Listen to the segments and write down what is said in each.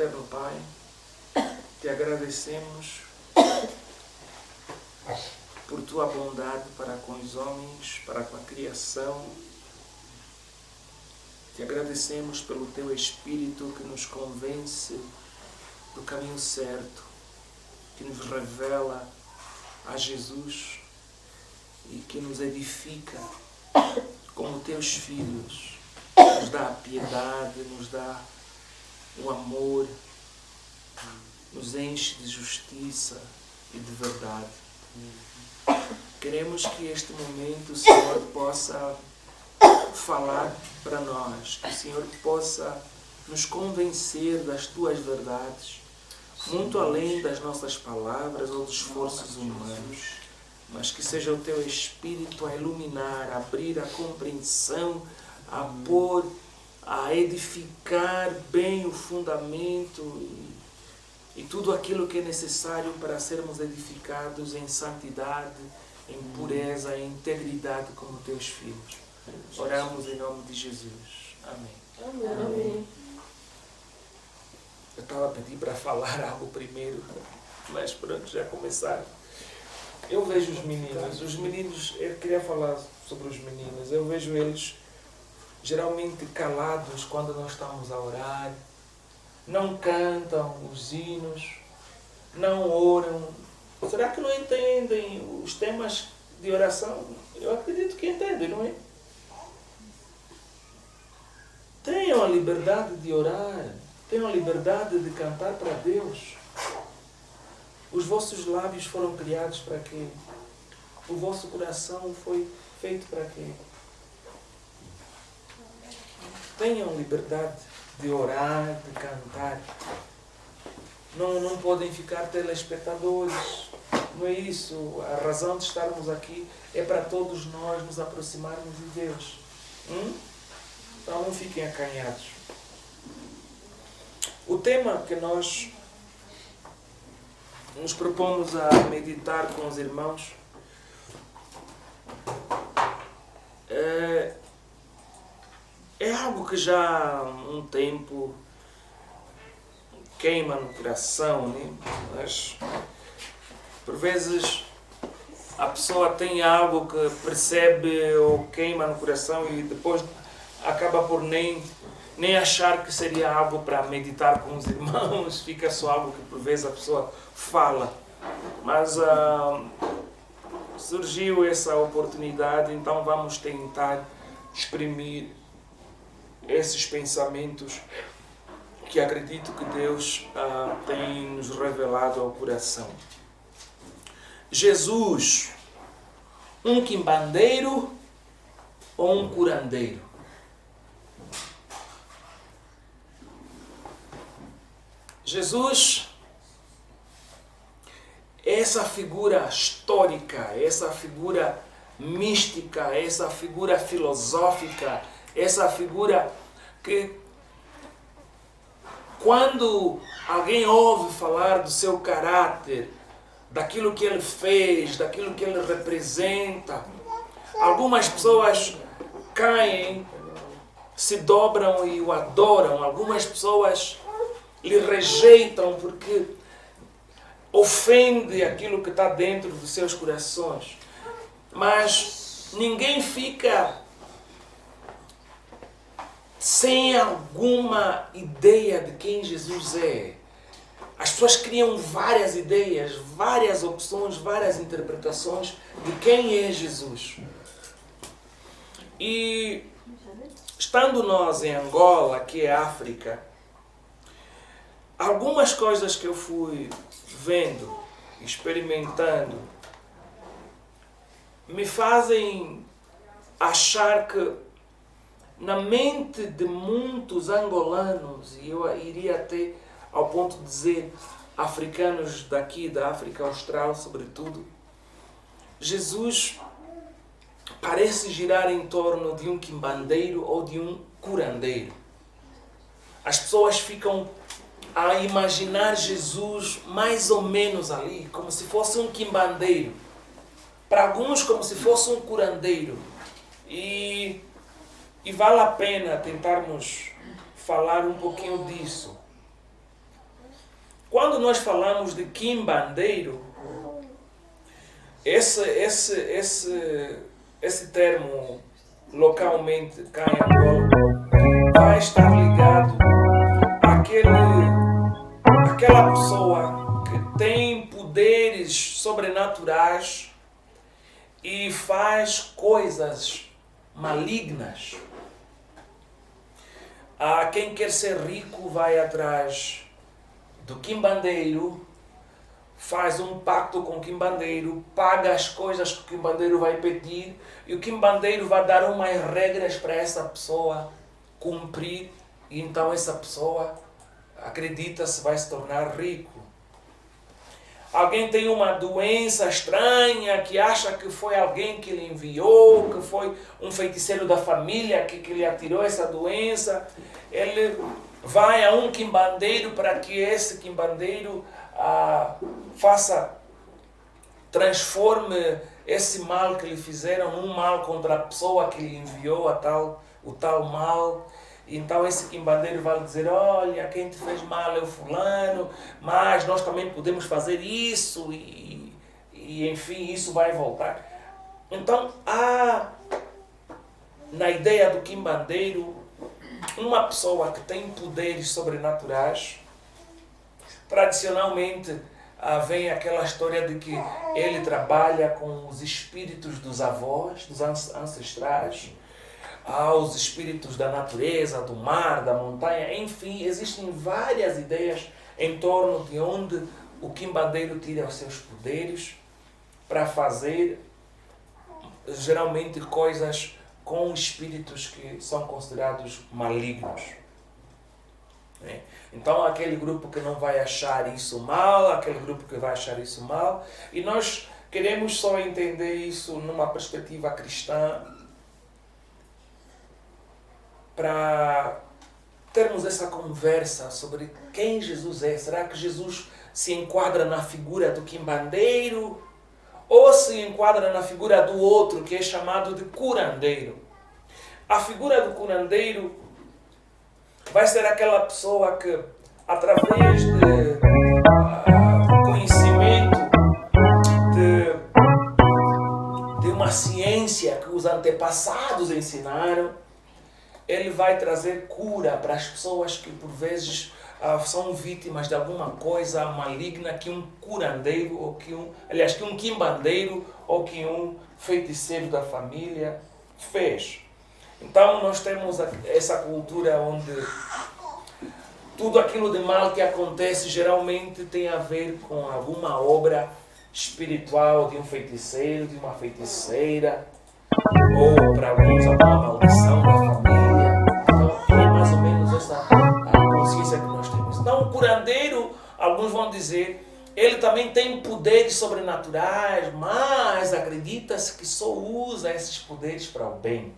eterno Pai, te agradecemos por tua bondade para com os homens, para com a criação. Te agradecemos pelo teu Espírito que nos convence do caminho certo, que nos revela a Jesus e que nos edifica como teus filhos, nos dá a piedade, nos dá o amor, nos enche de justiça e de verdade. Queremos que este momento o Senhor possa falar para nós, que o Senhor possa nos convencer das tuas verdades, muito além das nossas palavras ou dos esforços humanos, mas que seja o teu Espírito a iluminar, a abrir a compreensão, a pôr, a edificar bem o fundamento e tudo aquilo que é necessário para sermos edificados em santidade, em pureza, em integridade como teus filhos. Oramos em nome de Jesus. Amém. Amém. Eu estava a pedir para falar algo primeiro, mas pronto, já começaram. Eu vejo os meninos, eu queria falar sobre os meninos, eu vejo eles geralmente calados quando nós estamos a orar, não cantam os hinos, não oram. Será que não entendem os temas de oração? Eu acredito que entendem, não é? Tenham a liberdade de orar, tenham a liberdade de cantar para Deus. Os vossos lábios foram criados para quê? O vosso coração foi feito para quê? Tenham liberdade de orar, de cantar. Não podem ficar telespectadores. Não é isso. A razão de estarmos aqui é para todos nós nos aproximarmos de Deus. Então não fiquem acanhados. O tema que nós nos propomos a meditar com os irmãos é algo que já há um tempo queima no coração, né? Mas por vezes a pessoa tem algo que percebe ou queima no coração e depois acaba por nem achar que seria algo para meditar com os irmãos, fica só algo que por vezes a pessoa fala. Mas surgiu essa oportunidade, então vamos tentar exprimir esses pensamentos que acredito que Deus tem nos revelado ao coração. Jesus, um quimbandeiro ou um curandeiro? Jesus, essa figura histórica, essa figura mística, essa figura filosófica, essa figura que quando alguém ouve falar do seu caráter, daquilo que ele fez, daquilo que ele representa, algumas pessoas caem, se dobram e o adoram, algumas pessoas lhe rejeitam porque ofende aquilo que está dentro dos seus corações. Mas ninguém fica sem alguma ideia de quem Jesus é. As pessoas criam várias ideias, várias opções, várias interpretações de quem é Jesus. E estando nós em Angola, que é África, algumas coisas que eu fui vendo, experimentando, me fazem achar que na mente de muitos angolanos, e eu iria até ao ponto de dizer africanos daqui, da África Austral sobretudo, Jesus parece girar em torno de um quimbandeiro ou de um curandeiro. As pessoas ficam a imaginar Jesus mais ou menos ali, como se fosse um quimbandeiro. Para alguns, como se fosse um curandeiro. E vale a pena tentarmos falar um pouquinho disso. Quando nós falamos de quimbandeiro, esse termo localmente cá em Angola vai estar ligado àquela pessoa que tem poderes sobrenaturais e faz coisas malignas. Quem quer ser rico vai atrás do quimbandeiro, faz um pacto com o quimbandeiro, paga as coisas que o quimbandeiro vai pedir e o quimbandeiro vai dar umas regras para essa pessoa cumprir e então essa pessoa acredita-se vai se tornar rico. Alguém tem uma doença estranha que acha que foi alguém que lhe enviou, que foi um feiticeiro da família que lhe atirou essa doença. Ele vai a um quimbandeiro para que esse quimbandeiro transforme esse mal que lhe fizeram num mal contra a pessoa que lhe enviou o tal mal. Então esse quimbandeiro vai lhe dizer, olha, quem te fez mal é o fulano, mas nós também podemos fazer isso e enfim, isso vai voltar. Então há na ideia do quimbandeiro uma pessoa que tem poderes sobrenaturais. Tradicionalmente vem aquela história de que ele trabalha com os espíritos dos avós, dos ancestrais, aos espíritos da natureza, do mar, da montanha, enfim, existem várias ideias em torno de onde o quimbandeiro tira os seus poderes para fazer geralmente coisas com espíritos que são considerados malignos. Então aquele grupo que não vai achar isso mal, aquele grupo que vai achar isso mal, e nós queremos só entender isso numa perspectiva cristã para termos essa conversa sobre quem Jesus é. Será que Jesus se enquadra na figura do quimbandeiro ou se enquadra na figura do outro que é chamado de curandeiro? A figura do curandeiro vai ser aquela pessoa que, através de conhecimento de uma ciência que os antepassados ensinaram, ele vai trazer cura para as pessoas que por vezes são vítimas de alguma coisa maligna que um curandeiro ou que um quimbandeiro ou que um feiticeiro da família fez. Então nós temos essa cultura onde tudo aquilo de mal que acontece geralmente tem a ver com alguma obra espiritual de um feiticeiro, de uma feiticeira, ou para alguns alguma maldição da família. Então é mais ou menos essa a consciência que nós temos. Então o curandeiro, alguns vão dizer, ele também tem poderes sobrenaturais, mas acredita-se que só usa esses poderes para o bem.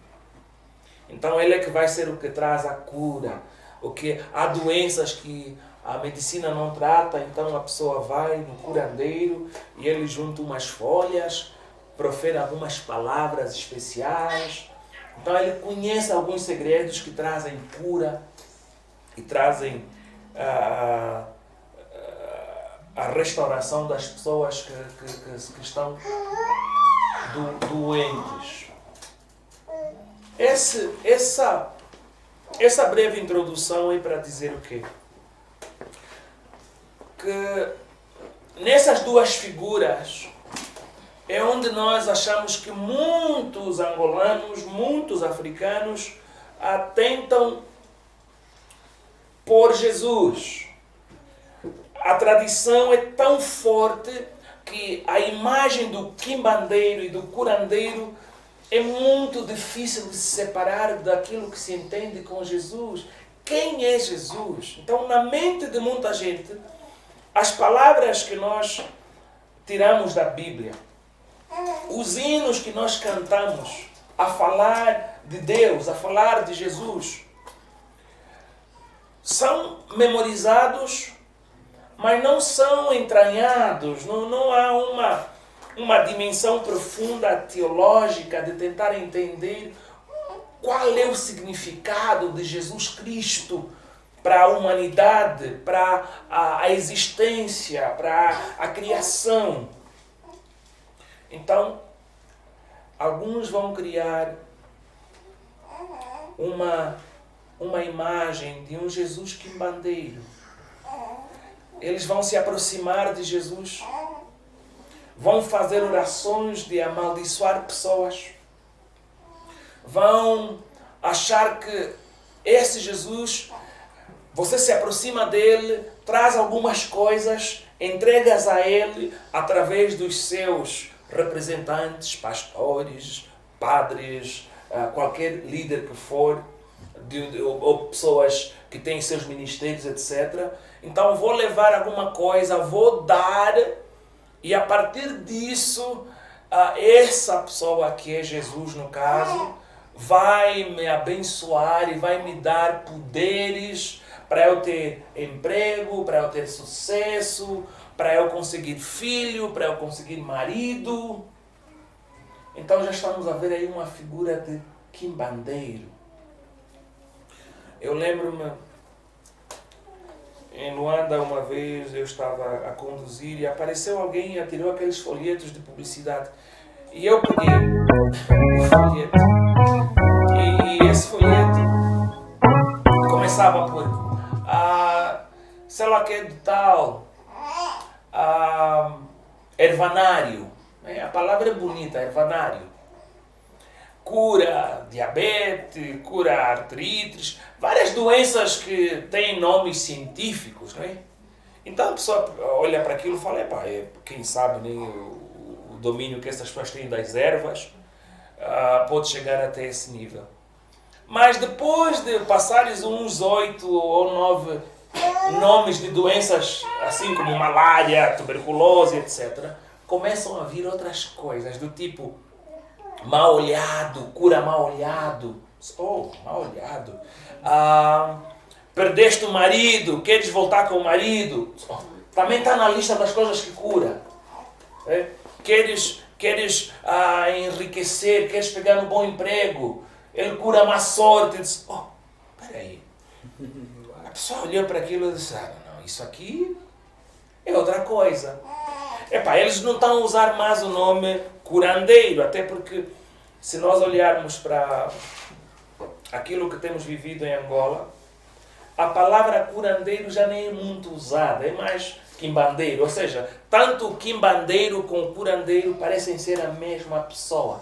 Então ele é que vai ser o que traz a cura, o que há doenças que a medicina não trata, então a pessoa vai no curandeiro e ele junta umas folhas, profere algumas palavras especiais. Então ele conhece alguns segredos que trazem cura e trazem a restauração das pessoas que estão doentes. Essa breve introdução é para dizer o quê? Que nessas duas figuras é onde nós achamos que muitos angolanos, muitos africanos tentam pôr Jesus. A tradição é tão forte que a imagem do quimbandeiro e do curandeiro é muito difícil de se separar daquilo que se entende com Jesus. Quem é Jesus? Então, na mente de muita gente, as palavras que nós tiramos da Bíblia, os hinos que nós cantamos a falar de Deus, a falar de Jesus, são memorizados, mas não são entranhados, não há uma dimensão profunda teológica de tentar entender qual é o significado de Jesus Cristo para a humanidade, para a existência, para a criação. Então, alguns vão criar uma imagem de um Jesus quimbandeiro. Eles vão se aproximar de Jesus, vão fazer orações de amaldiçoar pessoas, vão achar que esse Jesus, você se aproxima dele, traz algumas coisas, entregas a ele através dos seus representantes, pastores, padres, qualquer líder que for, ou pessoas que têm seus ministérios, etc. Então vou levar alguma coisa, vou dar, e a partir disso, essa pessoa que é Jesus no caso, vai me abençoar e vai me dar poderes para eu ter emprego, para eu ter sucesso, para eu conseguir filho, para eu conseguir marido. Então já estamos a ver aí uma figura de quimbandeiro. Eu lembro-me, em Luanda uma vez eu estava a conduzir e apareceu alguém e atirou aqueles folhetos de publicidade. E eu peguei o folheto. E esse folheto começava por sei lá que de tal, ervanário. A palavra é bonita, ervanário. Cura diabetes, cura artrites, várias doenças que têm nomes científicos, não é? Então a pessoa olha para aquilo e fala, quem sabe nem o domínio que essas pessoas têm das ervas pode chegar até esse nível. Mas depois de passares uns 8 ou 9 nomes de doenças, assim como malária, tuberculose, etc., começam a vir outras coisas, do tipo mal olhado, cura mal olhado. Mal olhado. Perdeste o marido, queres voltar com o marido? Também está na lista das coisas que cura. Queres enriquecer, queres pegar um bom emprego, ele cura má sorte. Diz, peraí. A pessoa olhou para aquilo e disse, não, isso aqui é outra coisa. Eles não estão a usar mais o nome curandeiro, até porque se nós olharmos para aquilo que temos vivido em Angola, a palavra curandeiro já nem é muito usada, é mais quimbandeiro. Ou seja, tanto o quimbandeiro como o curandeiro parecem ser a mesma pessoa.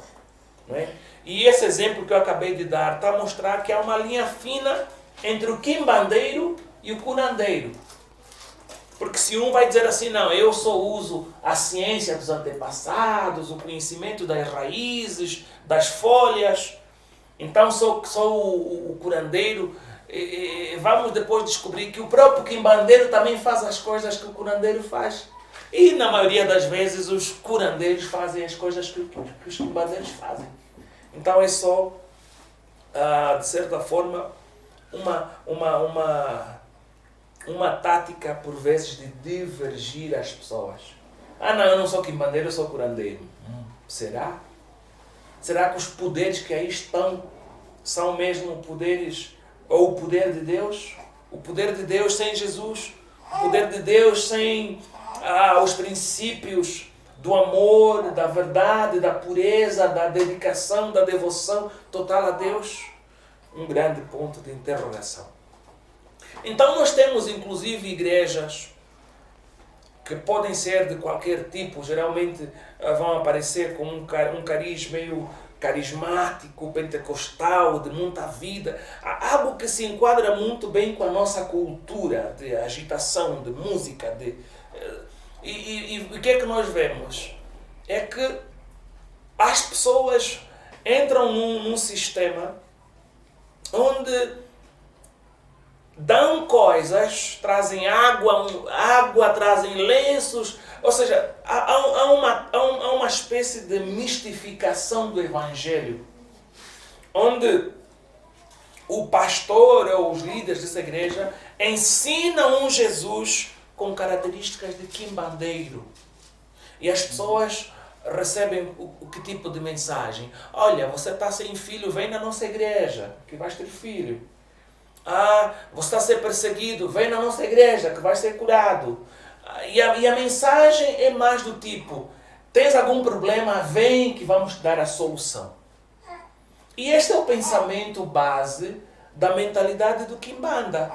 Não é? E esse exemplo que eu acabei de dar está a mostrar que há uma linha fina entre o quimbandeiro e o curandeiro. Porque se um vai dizer assim, não, eu só uso a ciência dos antepassados, o conhecimento das raízes, das folhas, então sou o curandeiro, vamos depois descobrir que o próprio quimbandeiro também faz as coisas que o curandeiro faz. E na maioria das vezes os curandeiros fazem as coisas que os quimbandeiros fazem. Então é só, de certa forma, uma tática, por vezes, de divergir as pessoas. Não, eu não sou quimbandeiro, eu sou curandeiro. Será? Será que os poderes que aí estão são mesmo poderes, ou o poder de Deus? O poder de Deus sem Jesus? O poder de Deus sem os princípios do amor, da verdade, da pureza, da dedicação, da devoção total a Deus? Um grande ponto de interrogação. Então nós temos inclusive igrejas que podem ser de qualquer tipo, geralmente vão aparecer com um cariz meio carismático, pentecostal, de muita vida, algo que se enquadra muito bem com a nossa cultura de agitação, de música. E o que é que nós vemos? É que as pessoas entram num sistema onde dão coisas, trazem água, trazem lenços, ou seja, há uma espécie de mistificação do Evangelho, onde o pastor ou os líderes dessa igreja ensinam um Jesus com características de quimbandeiro. E as pessoas recebem que tipo de mensagem? Olha, você está sem filho, vem na nossa igreja, que vais ter filho. Você está a ser perseguido, vem na nossa igreja que vai ser curado. E a mensagem é mais do tipo, tens algum problema, vem que vamos te dar a solução. E este é o pensamento base da mentalidade do quimbanda.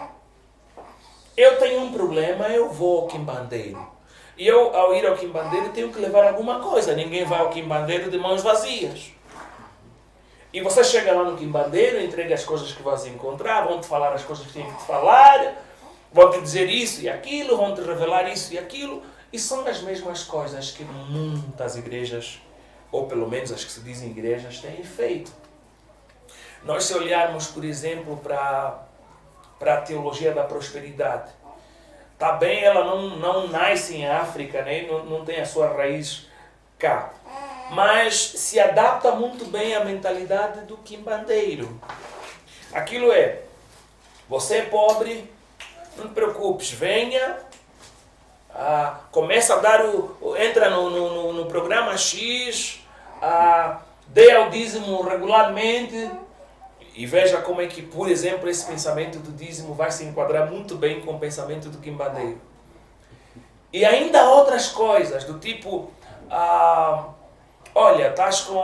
Eu tenho um problema, eu vou ao quimbandeiro. E eu, ao ir ao quimbandeiro, tenho que levar alguma coisa. Ninguém vai ao quimbandeiro de mãos vazias. E você chega lá no quimbandeiro, entrega as coisas que você encontrar, vão te falar as coisas que têm que te falar, vão te dizer isso e aquilo, vão te revelar isso e aquilo. E são as mesmas coisas que muitas igrejas, ou pelo menos as que se dizem igrejas, têm feito. Nós, se olharmos, por exemplo, para a teologia da prosperidade, tá bem, ela não nasce em África, né? Não tem a sua raiz cá. Mas se adapta muito bem à mentalidade do quimbandeiro. Aquilo é, você é pobre, não te preocupes, venha, começa a dar entra no programa X, dê ao dízimo regularmente, e veja como é que, por exemplo, esse pensamento do dízimo vai se enquadrar muito bem com o pensamento do quimbandeiro. E ainda outras coisas, do tipo, olha, estás com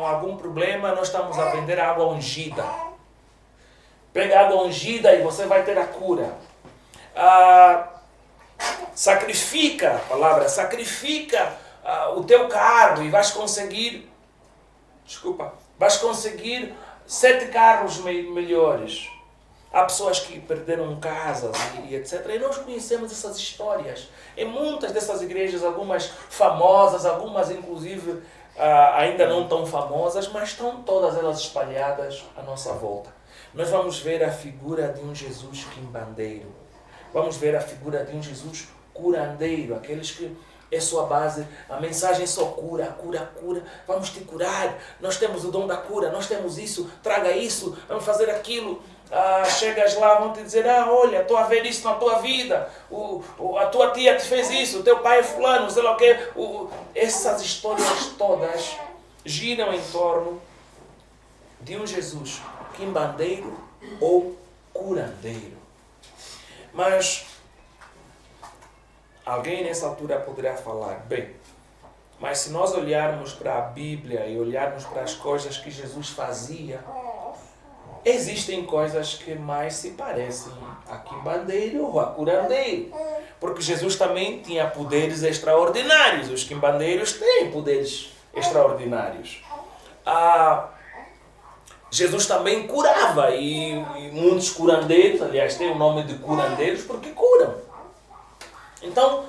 algum problema, nós estamos a vender água ungida. Pega água ungida e você vai ter a cura. Sacrifica o teu carro e vais conseguir 7 carros melhores. Há pessoas que perderam casas e etc. E nós conhecemos essas histórias. Em muitas dessas igrejas, algumas famosas, algumas inclusive ainda não tão famosas, mas estão todas elas espalhadas à nossa volta. Nós vamos ver a figura de um Jesus quimbandeiro. Vamos ver a figura de um Jesus curandeiro, aqueles que é sua base, a mensagem só cura, vamos te curar, nós temos o dom da cura, nós temos isso, traga isso, vamos fazer aquilo. Chegas lá, vão te dizer, olha, estou a ver isso na tua vida, a tua tia te fez isso, o teu pai é fulano, sei lá o quê. Essas histórias todas giram em torno de um Jesus quimbandeiro ou curandeiro. Mas alguém nessa altura poderá falar, bem, mas se nós olharmos para a Bíblia e olharmos para as coisas que Jesus fazia, existem coisas que mais se parecem a quimbandeiro ou a curandeiro. Porque Jesus também tinha poderes extraordinários. Os quimbandeiros têm poderes extraordinários. Jesus também curava e muitos curandeiros, aliás, tem o nome de curandeiros porque curam. Então,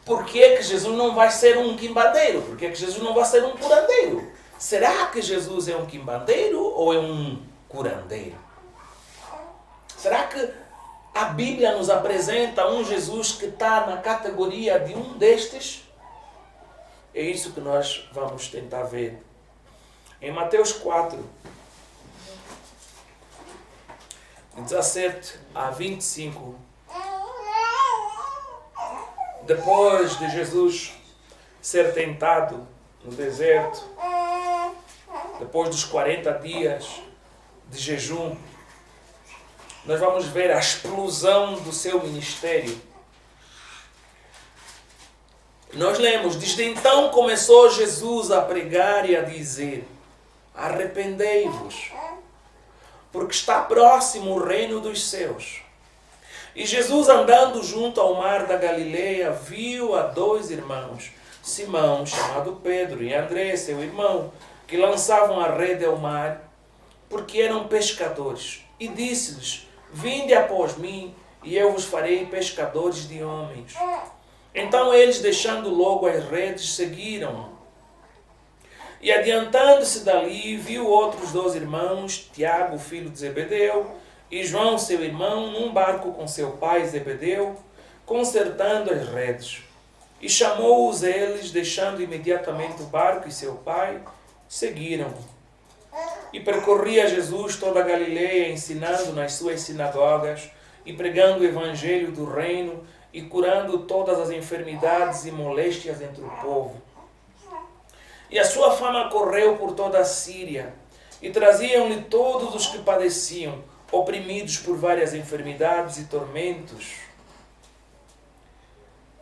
por que Jesus não vai ser um quimbandeiro? Por que Jesus não vai ser um curandeiro? Será que Jesus é um quimbandeiro ou é um curandeiro? Será que a Bíblia nos apresenta um Jesus que está na categoria de um destes? É isso que nós vamos tentar ver. Em Mateus 4, 17 a 25, depois de Jesus ser tentado no deserto, depois dos 40 dias de jejum, nós vamos ver a explosão do seu ministério. Nós lemos, desde então começou Jesus a pregar e a dizer, arrependei-vos, porque está próximo o reino dos céus. E Jesus, andando junto ao mar da Galileia, viu a 2 irmãos, Simão, chamado Pedro, e André, seu irmão, que lançavam a rede ao mar, porque eram pescadores. E disse-lhes, vinde após mim, e eu vos farei pescadores de homens. Então eles, deixando logo as redes, seguiram. E adiantando-se dali, viu outros 2 irmãos, Tiago, filho de Zebedeu, e João, seu irmão, num barco com seu pai Zebedeu, consertando as redes. E chamou-os eles, deixando imediatamente o barco e seu pai, seguiram. E percorria Jesus toda a Galileia, ensinando nas suas sinagogas, e pregando o evangelho do reino, e curando todas as enfermidades e moléstias entre o povo. E a sua fama correu por toda a Síria, e traziam-lhe todos os que padeciam, oprimidos por várias enfermidades e tormentos,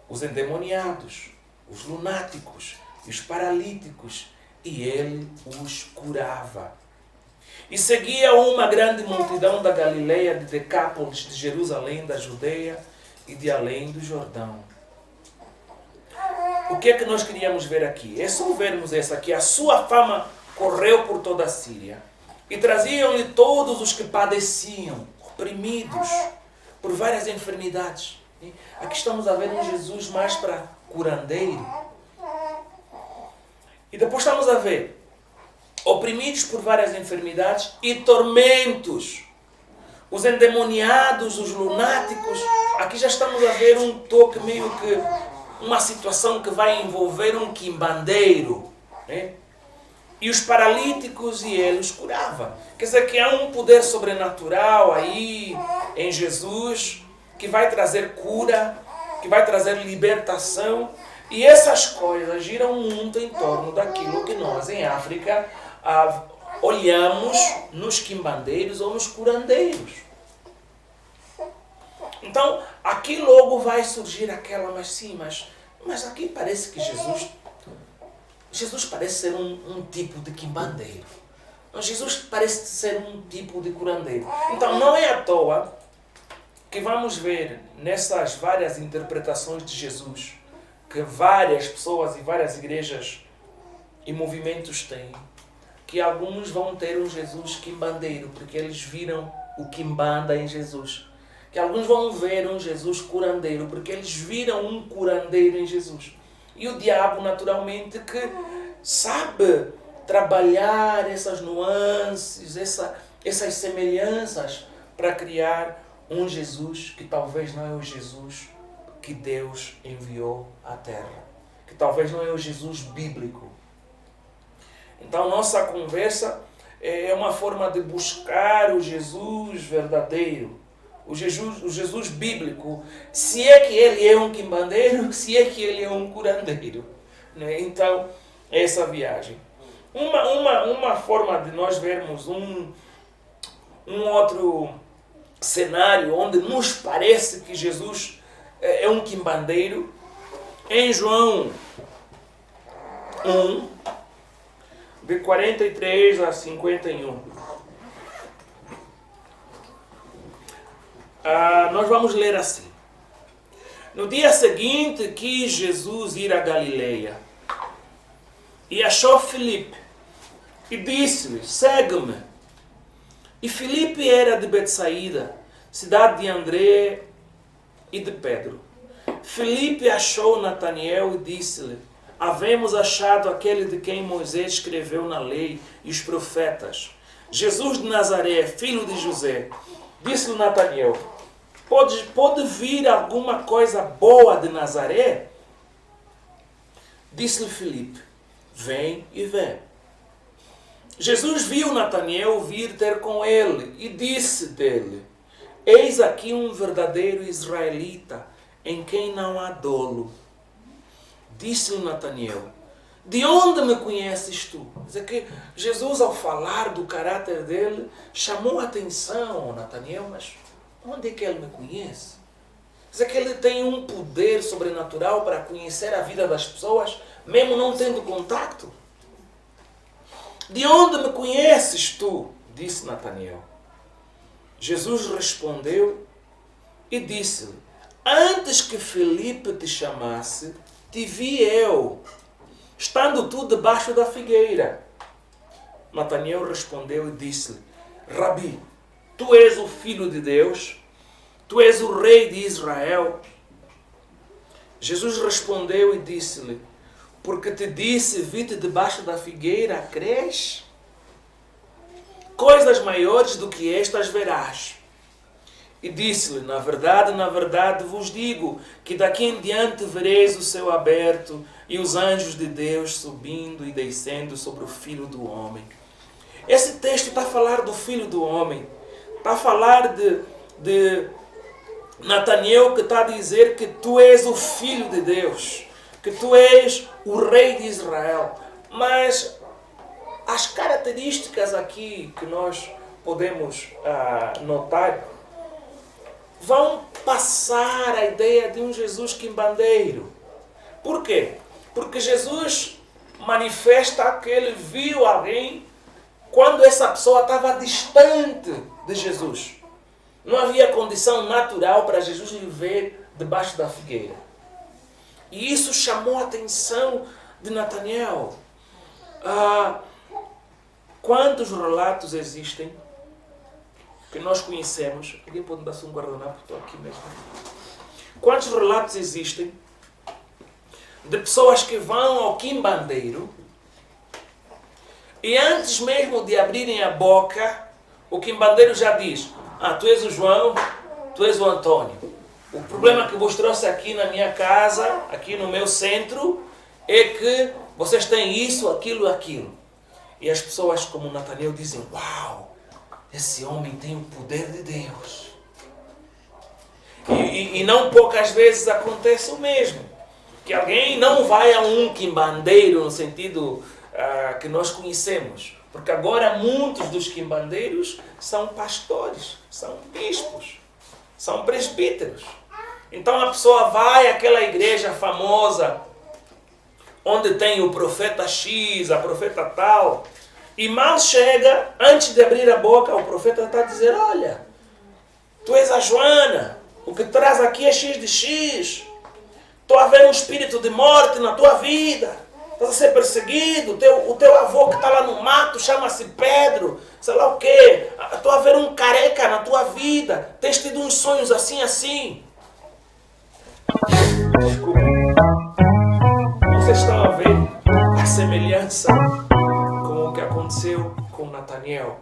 os endemoniados, os lunáticos e os paralíticos, e ele os curava. E seguia uma grande multidão da Galileia, de Decápolis, de Jerusalém, da Judeia e de além do Jordão. O que é que nós queríamos ver aqui? É só vermos essa aqui. A sua fama correu por toda a Síria. E traziam-lhe todos os que padeciam, oprimidos por várias enfermidades. Aqui estamos a ver um Jesus mais para curandeiro. E depois estamos a ver oprimidos por várias enfermidades e tormentos. Os endemoniados, os lunáticos. Aqui já estamos a ver um toque meio que uma situação que vai envolver um quimbandeiro, né? E os paralíticos, e ele os curava. Quer dizer que há um poder sobrenatural aí em Jesus que vai trazer cura, que vai trazer libertação. E essas coisas giram muito em torno daquilo que nós em África olhamos nos quimbandeiros ou nos curandeiros. Então, aqui logo vai surgir aquela, mas aqui parece que Jesus parece ser um tipo de quimbandeiro. Jesus parece ser um tipo de curandeiro. Então, não é à toa que vamos ver nessas várias interpretações de Jesus que várias pessoas e várias igrejas e movimentos têm, que alguns vão ter um Jesus quimbandeiro, porque eles viram o quimbanda em Jesus. Que alguns vão ver um Jesus curandeiro, porque eles viram um curandeiro em Jesus. E o diabo, naturalmente, que sabe trabalhar essas nuances, essas semelhanças, para criar um Jesus que talvez não é o Jesus que Deus enviou à Terra. Que talvez não é o Jesus bíblico. Então, nossa conversa é uma forma de buscar o Jesus verdadeiro. O Jesus bíblico, se é que ele é um quimbandeiro, se é que ele é um curandeiro. Né? Então, essa viagem. Uma forma de nós vermos um outro cenário onde nos parece que Jesus é um quimbandeiro, em João 1, de 43 a 51. Nós vamos ler assim. No dia seguinte quis Jesus ir a Galileia e achou Filipe e disse-lhe: segue-me. E Filipe era de Betsaída, cidade de André e de Pedro. Filipe achou Nataniel e disse-lhe: havemos achado aquele de quem Moisés escreveu na lei e os profetas, Jesus de Nazaré, filho de José. Disse-lhe Nataniel: pode vir alguma coisa boa de Nazaré? Disse-lhe Filipe: vem e vê. Jesus viu Nataniel vir ter com ele e disse dele: eis aqui um verdadeiro israelita, em quem não há dolo. Disse-lhe Nataniel: de onde me conheces tu? Quer dizer que Jesus, ao falar do caráter dele, chamou a atenção, Nataniel, mas onde é que ele me conhece? Quer dizer que ele tem um poder sobrenatural para conhecer a vida das pessoas, mesmo não tendo contato. De onde me conheces tu? Disse Nataniel. Jesus respondeu e disse-lhe: antes que Filipe te chamasse, te vi eu, estando tu debaixo da figueira. Nataniel respondeu e disse-lhe: Rabi, tu és o Filho de Deus, tu és o Rei de Israel. Jesus respondeu e disse-lhe: porque te disse, vi-te debaixo da figueira, crês? Coisas maiores do que estas verás. E disse-lhe: na verdade vos digo, que daqui em diante vereis o céu aberto e os anjos de Deus subindo e descendo sobre o Filho do Homem. Esse texto está a falar do Filho do Homem. Está a falar de Nataniel, que está a dizer que tu és o Filho de Deus, que tu és o Rei de Israel. Mas as características aqui que nós podemos notar vão passar a ideia de um Jesus quimbandeiro. Por quê? Porque Jesus manifesta que ele viu alguém quando essa pessoa estava distante de Jesus. Não havia condição natural para Jesus viver debaixo da figueira. E isso chamou a atenção de Natanael. Quantos relatos existem que nós conhecemos? Alguém pode me dar um guardanapo? Estou aqui mesmo. Quantos relatos existem de pessoas que vão ao quimbandeiro e antes mesmo de abrirem a boca, o quimbandeiro já diz: tu és o João, tu és o Antônio. O problema que vos trouxe aqui na minha casa, aqui no meu centro, é que vocês têm isso, aquilo e aquilo. E as pessoas como Natanael dizem: uau, esse homem tem o poder de Deus. E não poucas vezes acontece o mesmo. Que alguém não vai a um quimbandeiro no sentido que nós conhecemos. Porque agora muitos dos quimbandeiros são pastores, são bispos, são presbíteros. Então a pessoa vai àquela igreja famosa, onde tem o profeta X, a profeta tal, e mal chega, antes de abrir a boca, o profeta está a dizer: olha, tu és a Joana, o que traz aqui é X de X. Estou a ver um espírito de morte na tua vida. Estás a ser perseguido. O teu avô que está lá no mato chama-se Pedro. Sei lá o quê. Estou a ver um careca na tua vida. Tens tido uns sonhos assim, assim. Desculpa. Vocês estão a ver a semelhança com o que aconteceu com Natanael.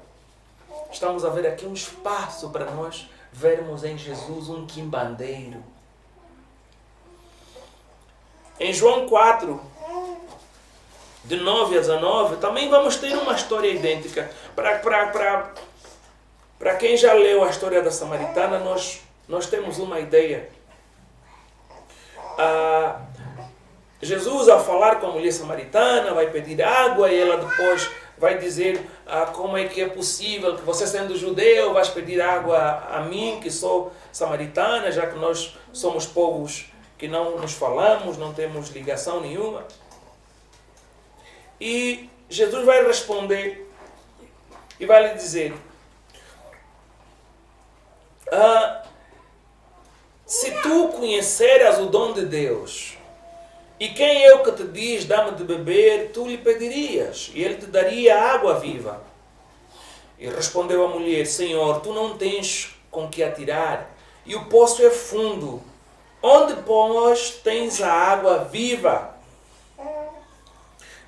Estamos a ver aqui um espaço para nós vermos em Jesus um quimbandeiro. Em João 4, de 9 a 19, também vamos ter uma história idêntica. Para quem já leu a história da Samaritana, nós temos uma ideia. Jesus, ao falar com a mulher samaritana, vai pedir água e ela depois vai dizer como é que é possível que você, sendo judeu, vais pedir água a mim, que sou samaritana, já que nós somos povos que não nos falamos, não temos ligação nenhuma. E Jesus vai responder e vai lhe dizer: se tu conheceras o dom de Deus, e quem é o que te diz, dá-me de beber, tu lhe pedirias, e ele te daria água viva. E respondeu a mulher: Senhor, tu não tens com que atirar, e o poço é fundo. Onde, pois, tens a água viva?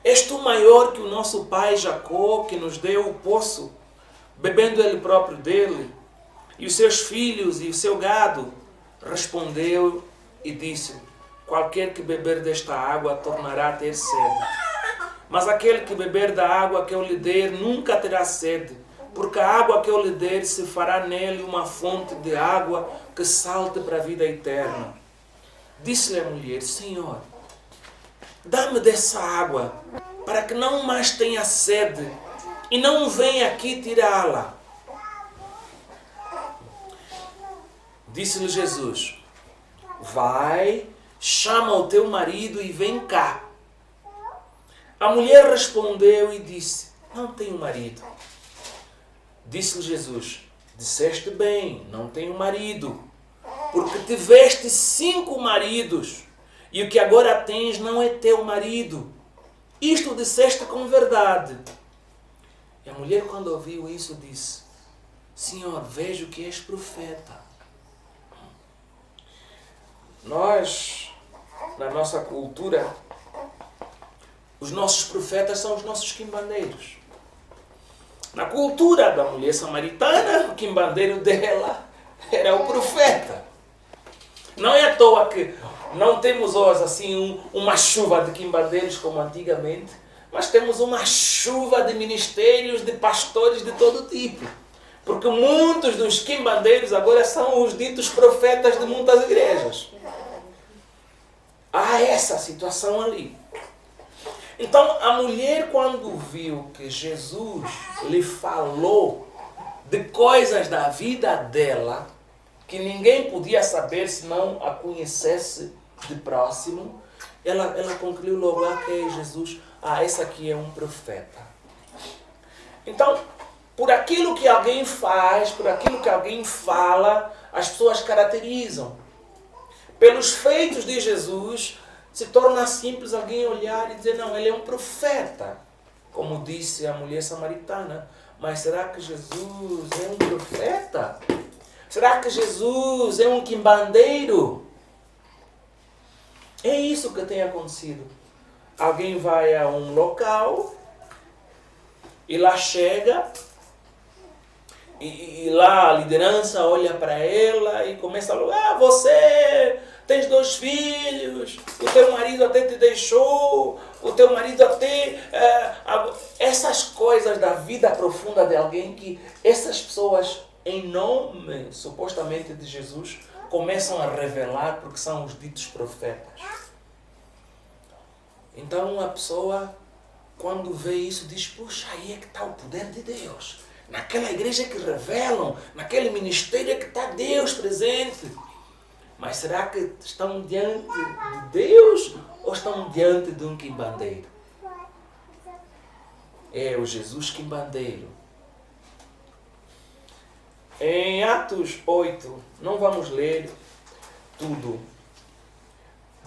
És tu maior que o nosso pai Jacó, que nos deu o poço, bebendo ele próprio dele, e os seus filhos e o seu gado? Respondeu e disse: qualquer que beber desta água tornará a ter sede. Mas aquele que beber da água que eu lhe der nunca terá sede, porque a água que eu lhe der se fará nele uma fonte de água que salte para a vida eterna. Disse-lhe a mulher: Senhor, dá-me dessa água, para que não mais tenha sede, e não venha aqui tirá-la. Disse-lhe Jesus: vai, chama o teu marido e vem cá. A mulher respondeu e disse: não tenho marido. Disse-lhe Jesus: disseste bem, não tenho marido, porque tiveste 5 maridos, e o que agora tens não é teu marido. Isto disseste com verdade. E a mulher, quando ouviu isso, disse: Senhor, vejo que és profeta. Nós, na nossa cultura, os nossos profetas são os nossos quimbandeiros. Na cultura da mulher samaritana, o quimbandeiro dela era o profeta. Não é à toa que não temos hoje assim uma chuva de quimbandeiros como antigamente, mas temos uma chuva de ministérios, de pastores de todo tipo. Porque muitos dos quimbandeiros agora são os ditos profetas de muitas igrejas. Há essa situação ali. Então a mulher, quando viu que Jesus lhe falou de coisas da vida dela, que ninguém podia saber se não a conhecesse de próximo, ela concluiu logo, que Jesus, esse aqui é um profeta. Então, por aquilo que alguém faz, por aquilo que alguém fala, as pessoas caracterizam. Pelos feitos de Jesus, se torna simples alguém olhar e dizer, não, ele é um profeta. Como disse a mulher samaritana. Mas será que Jesus é um profeta? Será que Jesus é um quimbandeiro? É isso que tem acontecido. Alguém vai a um local e lá chega e lá a liderança olha para ela e começa a falar, você tens 2 filhos, o teu marido até te deixou, o teu marido até... essas coisas da vida profunda de alguém que essas pessoas, em nome supostamente de Jesus, começam a revelar porque são os ditos profetas. Então a pessoa, quando vê isso, diz, puxa, aí é que está o poder de Deus. Naquela igreja que revelam, naquele ministério é que está Deus presente. Mas será que estão diante de Deus ou estão diante de um quimbandeiro? É o Jesus quimbandeiro. Em Atos 8, não vamos ler tudo,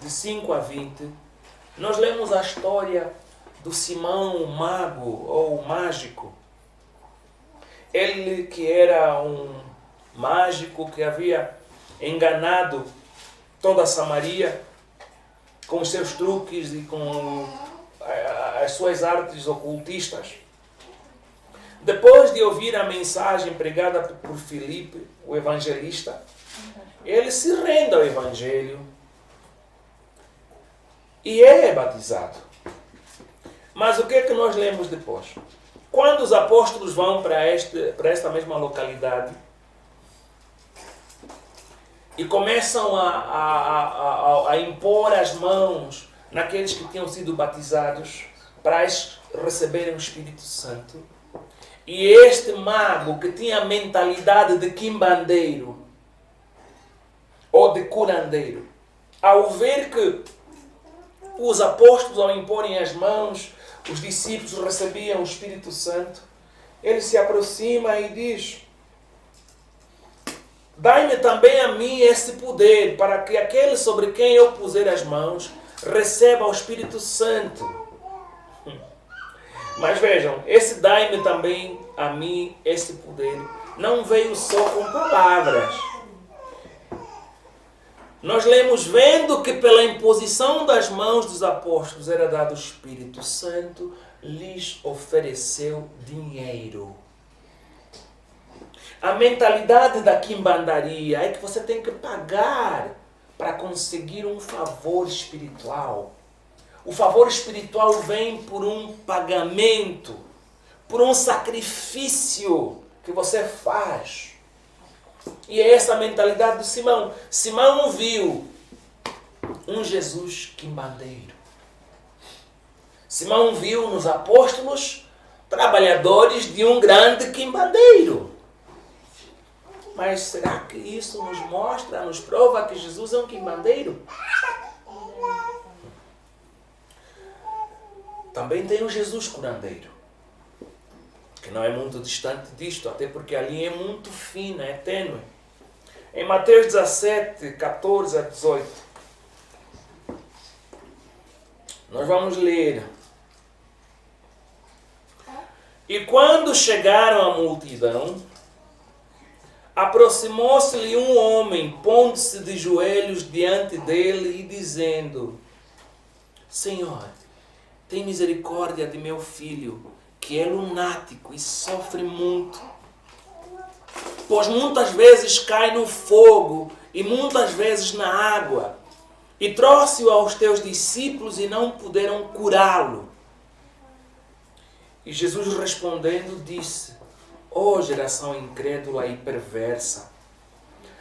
de 5 a 20, nós lemos a história do Simão, o mago ou o mágico. Ele que era um mágico que havia enganado toda a Samaria com os seus truques e com as suas artes ocultistas. Depois de ouvir a mensagem pregada por Filipe, o evangelista, ele se rende ao evangelho e é batizado. Mas o que é que nós lemos depois? Quando os apóstolos vão para esta mesma localidade e começam a impor as mãos naqueles que tinham sido batizados para receberem o Espírito Santo, e este mago que tinha a mentalidade de quimbandeiro ou de curandeiro, ao ver que os apóstolos, ao imporem as mãos, os discípulos recebiam o Espírito Santo, ele se aproxima e diz, dai-me também a mim esse poder, para que aquele sobre quem eu puser as mãos receba o Espírito Santo. Mas vejam, esse dai-me também a mim esse poder não veio só com palavras. Nós lemos, vendo que pela imposição das mãos dos apóstolos era dado o Espírito Santo, lhes ofereceu dinheiro. A mentalidade da quimbandaria é que você tem que pagar para conseguir um favor espiritual. O favor espiritual vem por um pagamento, por um sacrifício que você faz. E é essa a mentalidade de Simão. Simão viu um Jesus quimbandeiro. Simão viu nos apóstolos trabalhadores de um grande quimbandeiro. Mas será que isso nos mostra, nos prova que Jesus é um quimbandeiro? Também tem o Jesus curandeiro, que não é muito distante disto, até porque a linha é muito fina, é tênue. Em Mateus 17, 14 a 18, nós vamos ler. E quando chegaram à multidão, aproximou-se-lhe um homem, pondo-se de joelhos diante dele e dizendo, Senhor, tem misericórdia de meu filho, que é lunático e sofre muito. Pois muitas vezes cai no fogo e muitas vezes na água. E trouxe-o aos teus discípulos e não puderam curá-lo. E Jesus respondendo disse, ó geração incrédula e perversa,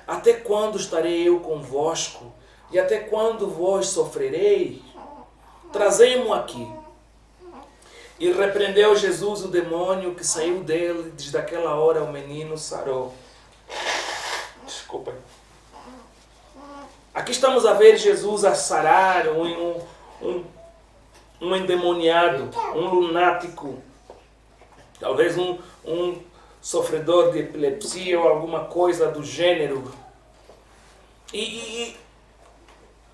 até quando estarei eu convosco? E até quando vós sofrereis? Trazei-mo aqui. E repreendeu Jesus o demônio que saiu dele. Desde aquela hora o menino sarou. Desculpem. Aqui estamos a ver Jesus a sarar um endemoniado, um lunático, talvez um sofredor de epilepsia ou alguma coisa do gênero. E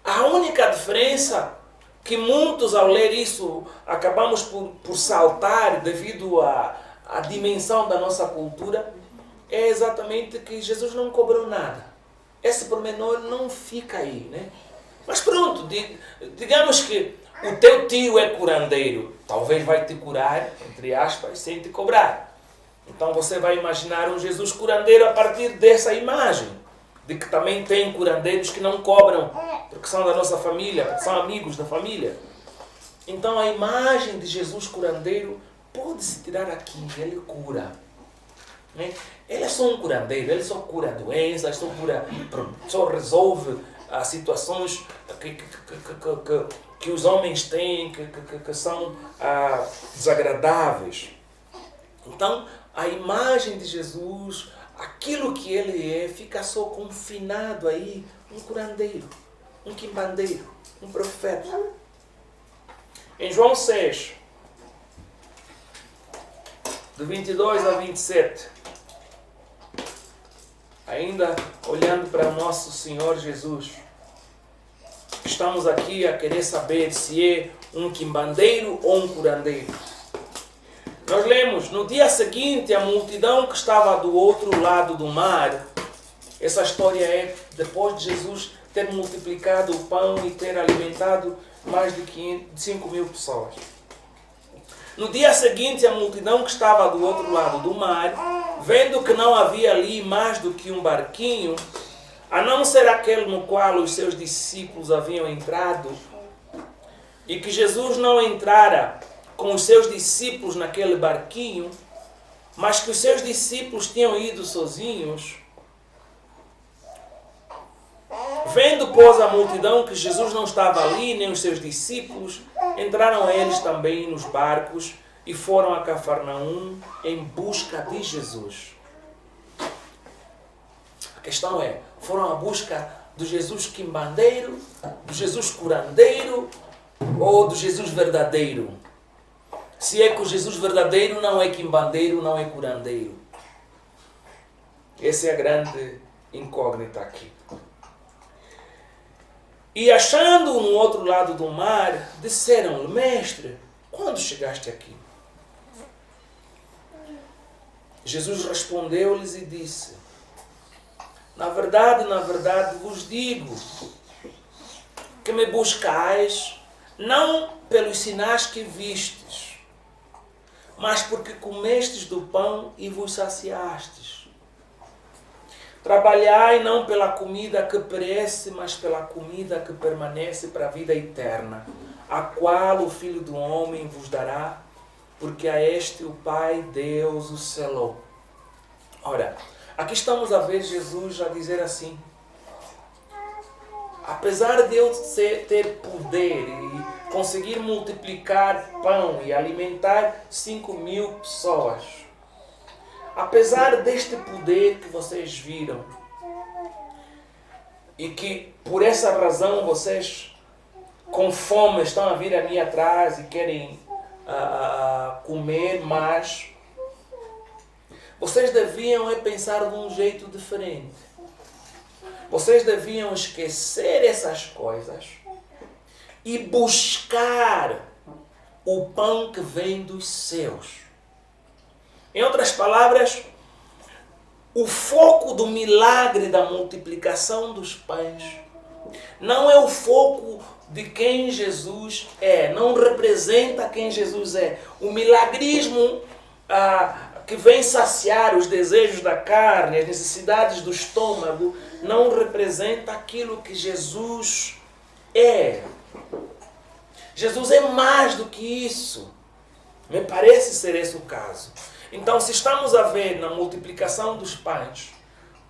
a única diferença que muitos, ao ler isso, acabamos por saltar devido à dimensão da nossa cultura, é exatamente que Jesus não cobrou nada. Esse pormenor não fica aí, né? Mas pronto, digamos que o teu tio é curandeiro. Talvez vai te curar, entre aspas, sem te cobrar. Então você vai imaginar um Jesus curandeiro a partir dessa imagem. De que também tem curandeiros que não cobram, porque são da nossa família, porque são amigos da família. Então a imagem de Jesus curandeiro pode-se tirar aqui, ele cura. Né? Ele é só um curandeiro, ele só cura doenças, só resolve as situações que os homens têm, que são desagradáveis. Então, a imagem de Jesus, aquilo que ele é, fica só confinado aí, um curandeiro, um quimbandeiro, um profeta. Em João 6, de 22 a 27, ainda olhando para nosso Senhor Jesus, estamos aqui a querer saber se é um quimbandeiro ou um curandeiro. Nós lemos, no dia seguinte, a multidão que estava do outro lado do mar. Essa história é depois de Jesus ter multiplicado o pão e ter alimentado mais de 5 mil pessoas. No dia seguinte, a multidão que estava do outro lado do mar, vendo que não havia ali mais do que um barquinho, a não ser aquele no qual os seus discípulos haviam entrado, e que Jesus não entrara com os seus discípulos naquele barquinho, mas que os seus discípulos tinham ido sozinhos, vendo, pois, a multidão que Jesus não estava ali, nem os seus discípulos, entraram eles também nos barcos e foram a Cafarnaum em busca de Jesus. A questão é, foram à busca do Jesus quimbandeiro, do Jesus curandeiro ou do Jesus verdadeiro? Se é que o Jesus verdadeiro não é quimbandeiro, não é curandeiro. Essa é a grande incógnita aqui. E achando-o no outro lado do mar, disseram-lhe, mestre, quando chegaste aqui? Jesus respondeu-lhes e disse, na verdade vos digo, que me buscais, não pelos sinais que vistes, mas porque comestes do pão e vos saciastes. Trabalhai não pela comida que perece, mas pela comida que permanece para a vida eterna, a qual o Filho do Homem vos dará, porque a este o Pai Deus o selou. Ora, aqui estamos a ver Jesus a dizer assim, apesar de eu ter poder e conseguir multiplicar pão e alimentar 5 mil pessoas, apesar deste poder que vocês viram, e que por essa razão vocês com fome estão a vir a mim atrás e querem comer mais, vocês deviam pensar de um jeito diferente. Vocês deviam esquecer essas coisas e buscar o pão que vem dos céus. Em outras palavras, o foco do milagre da multiplicação dos pães não é o foco de quem Jesus é, não representa quem Jesus é. O milagrismo que vem saciar os desejos da carne, as necessidades do estômago, não representa aquilo que Jesus é. Jesus é mais do que isso. Me parece ser esse o caso. Então, se estamos a ver na multiplicação dos pães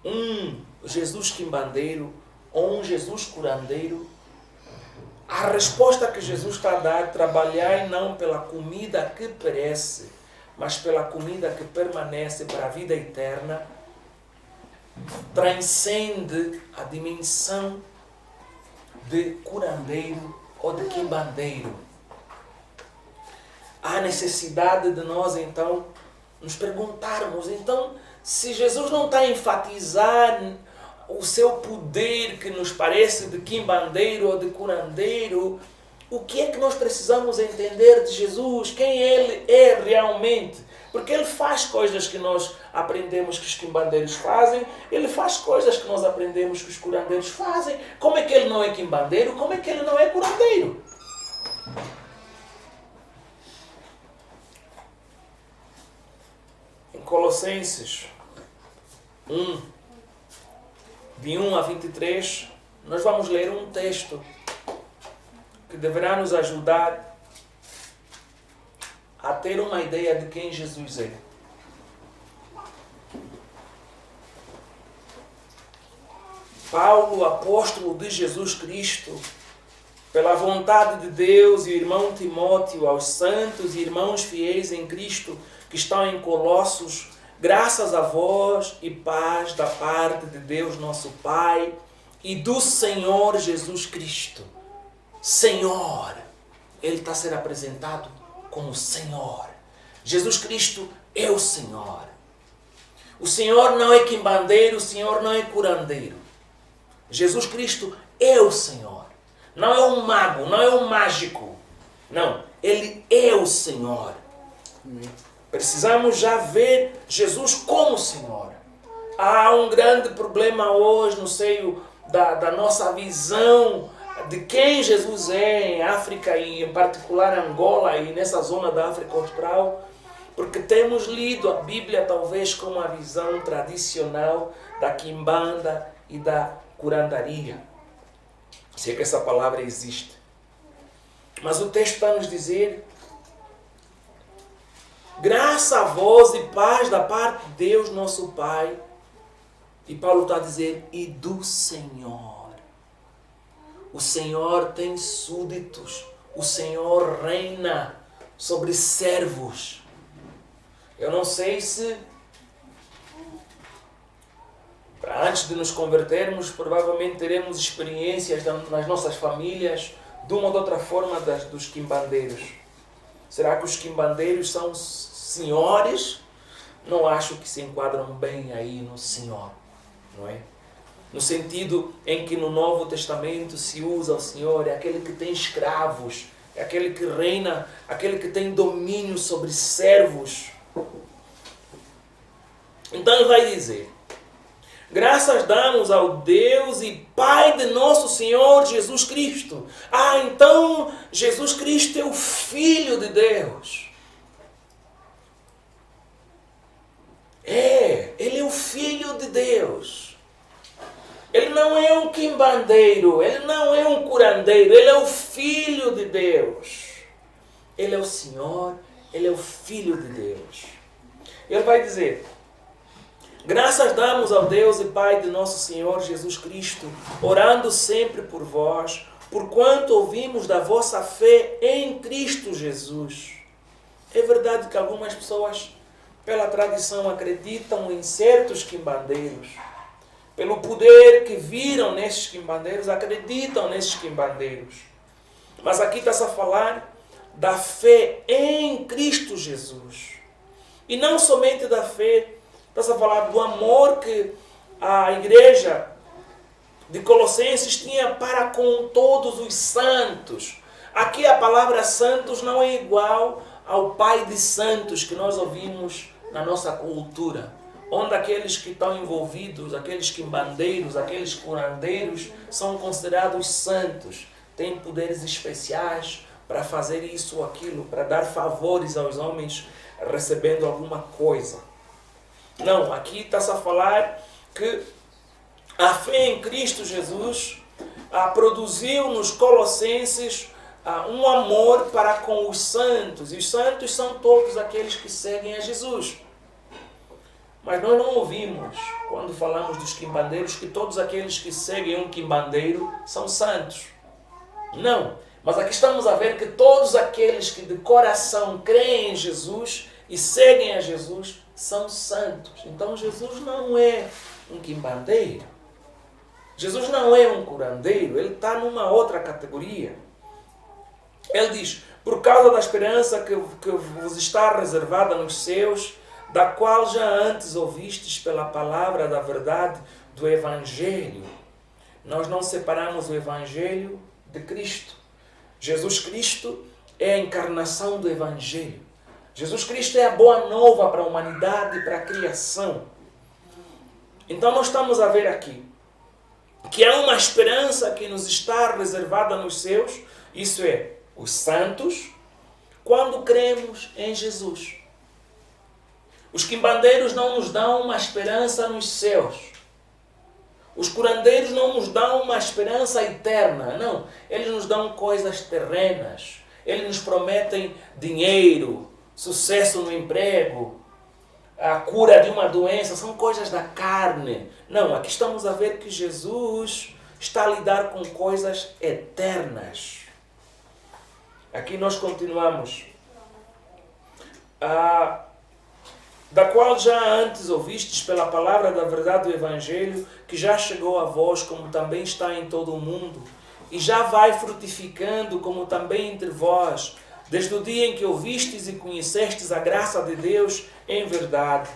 um Jesus quimbandeiro ou um Jesus curandeiro, A resposta que Jesus está a dar: trabalhai não pela comida que perece, mas pela comida que permanece para a vida eterna, transcende a dimensão de curandeiro ou de quimbandeiro. Há necessidade de nós, então, nos perguntarmos, então, se Jesus não está a enfatizar o seu poder que nos parece de quimbandeiro ou de curandeiro, o que é que nós precisamos entender de Jesus? Quem Ele é realmente? Porque Ele faz coisas que nós aprendemos que os quimbandeiros fazem, Ele faz coisas que nós aprendemos que os curandeiros fazem. Como é que Ele não é quimbandeiro? Como é que Ele não é curandeiro? Em Colossenses 1, de 1 a 23, nós vamos ler um texto que deverá nos ajudar a ter uma ideia de quem Jesus é. Paulo, apóstolo de Jesus Cristo, pela vontade de Deus, e o irmão Timóteo, aos santos e irmãos fiéis em Cristo que estão em Colossos, graças a vós e paz da parte de Deus nosso Pai e do Senhor Jesus Cristo. Senhor, Ele está a ser apresentado como Senhor. Jesus Cristo é o Senhor. O Senhor não é quimbandeiro, o Senhor não é curandeiro. Jesus Cristo é o Senhor. Não é um mago, não é um mágico. Não, Ele é o Senhor. Precisamos já ver Jesus como Senhor. Há um grande problema hoje no seio da nossa visão de quem Jesus é em África e em particular Angola e nessa zona da África Austral, porque temos lido a Bíblia talvez com uma visão tradicional da quimbanda e da curandaria, se é que essa palavra existe. Mas o texto está a nos dizer: graça a vós e paz da parte de Deus nosso Pai. E Paulo está a dizer: e do Senhor. O Senhor tem súditos. O Senhor reina sobre servos. Eu não sei se, antes de nos convertermos, provavelmente teremos experiências nas nossas famílias, de uma ou de outra forma, dos quimbandeiros. Será que os quimbandeiros são senhores? Não acho que se enquadram bem aí no Senhor, não é? No sentido em que no Novo Testamento se usa o Senhor, é aquele que tem escravos, é aquele que reina, aquele que tem domínio sobre servos. Então ele vai dizer: graças damos ao Deus e Pai de nosso Senhor Jesus Cristo. Então Jesus Cristo é o Filho de Deus. Ele é o Filho de Deus. Ele não é um quimbandeiro, ele não é um curandeiro, ele é o Filho de Deus. Ele é o Senhor, ele é o Filho de Deus. Ele vai dizer: graças damos ao Deus e Pai de nosso Senhor Jesus Cristo, orando sempre por vós, porquanto ouvimos da vossa fé em Cristo Jesus. É verdade que algumas pessoas, pela tradição, acreditam em certos quimbandeiros. Pelo poder que viram nesses quimbandeiros, acreditam nesses quimbandeiros. Mas aqui está-se a falar da fé em Cristo Jesus. E não somente da fé, está-se a falar do amor que a igreja de Colossenses tinha para com todos os santos. Aqui a palavra santos não é igual ao Pai de Santos que nós ouvimos na nossa cultura, onde aqueles que estão envolvidos, aqueles quimbandeiros, aqueles curandeiros, são considerados santos, têm poderes especiais para fazer isso ou aquilo, para dar favores aos homens recebendo alguma coisa. Não, aqui está-se a falar que a fé em Cristo Jesus produziu nos Colossenses um amor para com os santos, e os santos são todos aqueles que seguem a Jesus. Mas nós não ouvimos, quando falamos dos quimbandeiros, que todos aqueles que seguem um quimbandeiro são santos. Não. Mas aqui estamos a ver que todos aqueles que de coração creem em Jesus e seguem a Jesus são santos. Então Jesus não é um quimbandeiro. Jesus não é um curandeiro. Ele está numa outra categoria. Ele diz, por causa da esperança que vos está reservada nos céus, da qual já antes ouvistes pela palavra da verdade do Evangelho. Nós não separamos o Evangelho de Cristo. Jesus Cristo é a encarnação do Evangelho. Jesus Cristo é a boa nova para a humanidade e para a criação. Então nós estamos a ver aqui que há uma esperança que nos está reservada nos céus, isso é, os santos, quando cremos em Jesus. Os quimbandeiros não nos dão uma esperança nos céus. Os curandeiros não nos dão uma esperança eterna. Não, eles nos dão coisas terrenas. Eles nos prometem dinheiro, sucesso no emprego, a cura de uma doença. São coisas da carne. Não, aqui estamos a ver que Jesus está a lidar com coisas eternas. Aqui nós continuamos. Da qual já antes ouvistes pela palavra da verdade do Evangelho, que já chegou a vós, como também está em todo o mundo, e já vai frutificando, como também entre vós, desde o dia em que ouvistes e conhecestes a graça de Deus em verdade,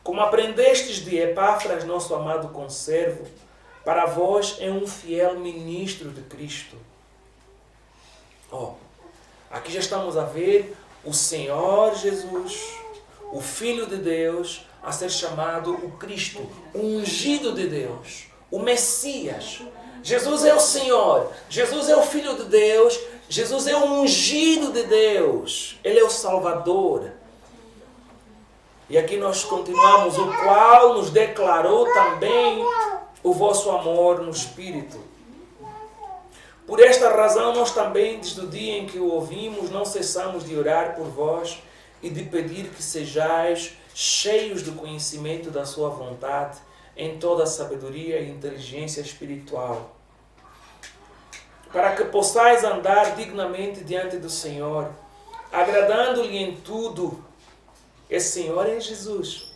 como aprendestes de Epáfras, nosso amado conservo, para vós é um fiel ministro de Cristo. Aqui já estamos a ver o Senhor Jesus, o Filho de Deus, a ser chamado o Cristo, o ungido de Deus, o Messias. Jesus é o Senhor, Jesus é o Filho de Deus, Jesus é o ungido de Deus, Ele é o Salvador. E aqui nós continuamos, o qual nos declarou também o vosso amor no Espírito. Por esta razão nós também, desde o dia em que o ouvimos, não cessamos de orar por vós e de pedir que sejais cheios do conhecimento da sua vontade, em toda a sabedoria e inteligência espiritual, para que possais andar dignamente diante do Senhor, agradando-lhe em tudo. Esse Senhor é Jesus,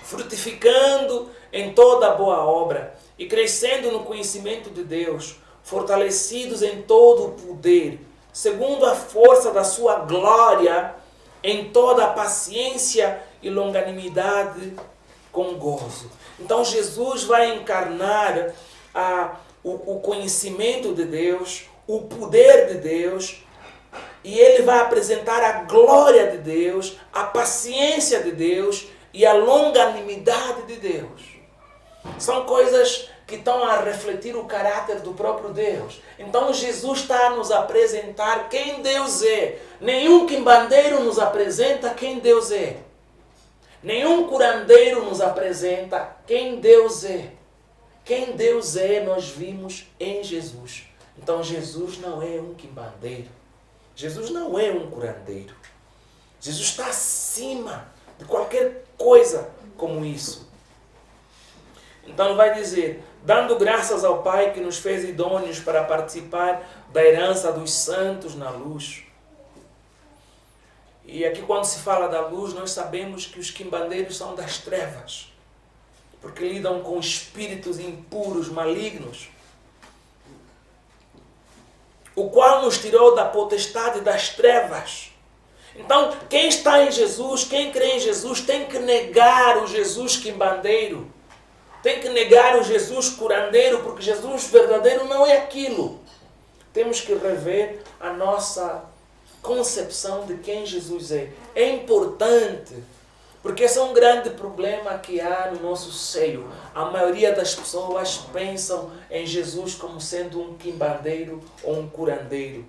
frutificando em toda a boa obra e crescendo no conhecimento de Deus, fortalecidos em todo o poder, segundo a força da sua glória, em toda a paciência e longanimidade com gozo. Então Jesus vai encarnar o conhecimento de Deus, o poder de Deus, e ele vai apresentar a glória de Deus, a paciência de Deus e a longanimidade de Deus. São coisas que estão a refletir o caráter do próprio Deus. Então Jesus está a nos apresentar quem Deus é. Nenhum quimbandeiro nos apresenta quem Deus é. Nenhum curandeiro nos apresenta quem Deus é. Quem Deus é, nós vimos em Jesus. Então Jesus não é um quimbandeiro. Jesus não é um curandeiro. Jesus está acima de qualquer coisa como isso. Então ele vai dizer, dando graças ao Pai que nos fez idôneos para participar da herança dos santos na luz. E aqui quando se fala da luz, nós sabemos que os quimbandeiros são das trevas, porque lidam com espíritos impuros, malignos, o qual nos tirou da potestade das trevas. Então, quem está em Jesus, quem crê em Jesus, tem que negar o Jesus quimbandeiro. Tem que negar o Jesus curandeiro, porque Jesus verdadeiro não é aquilo. Temos que rever a nossa concepção de quem Jesus é. É importante, porque esse é um grande problema que há no nosso seio. A maioria das pessoas pensam em Jesus como sendo um quimbandeiro ou um curandeiro.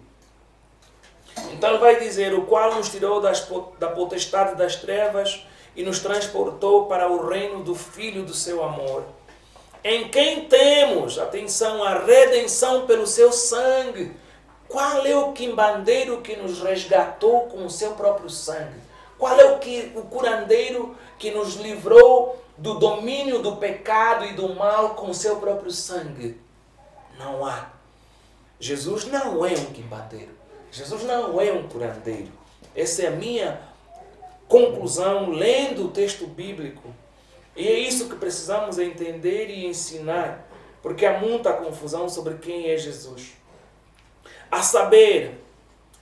Então ele vai dizer, o qual nos tirou da potestade das trevas e nos transportou para o reino do Filho do seu amor, em quem temos, atenção, a redenção pelo seu sangue. Qual é o quimbandeiro que nos resgatou com o seu próprio sangue? Qual é o curandeiro que nos livrou do domínio do pecado e do mal com o seu próprio sangue? Não há. Jesus não é um quimbandeiro. Jesus não é um curandeiro. Essa é a minha conclusão lendo o texto bíblico. E é isso que precisamos entender e ensinar, porque há muita confusão sobre quem é Jesus. A saber,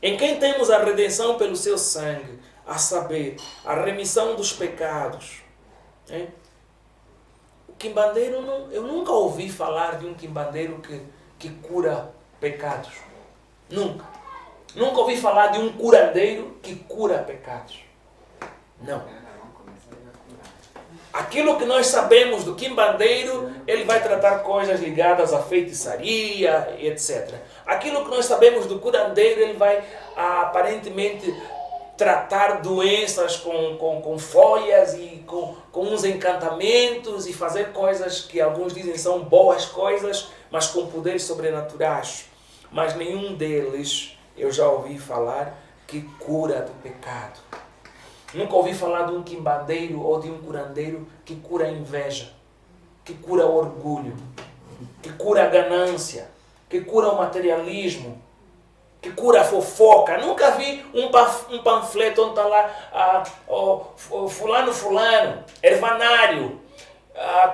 em quem temos a redenção pelo seu sangue, a saber, a remissão dos pecados. O quimbandeiro, eu nunca ouvi falar de um quimbandeiro que cura pecados. Nunca. Nunca ouvi falar de um curandeiro que cura pecados. Não. Aquilo que nós sabemos do quimbandeiro, ele vai tratar coisas ligadas à feitiçaria, etc. Aquilo que nós sabemos do curandeiro, ele vai aparentemente tratar doenças com folhas e com uns encantamentos e fazer coisas que alguns dizem são boas coisas, mas com poderes sobrenaturais. Mas nenhum deles eu já ouvi falar que cura do pecado. Nunca ouvi falar de um quimbandeiro ou de um curandeiro que cura a inveja, que cura o orgulho, que cura a ganância, que cura o materialismo, que cura a fofoca. Nunca vi um panfleto onde está lá fulano, ervanário,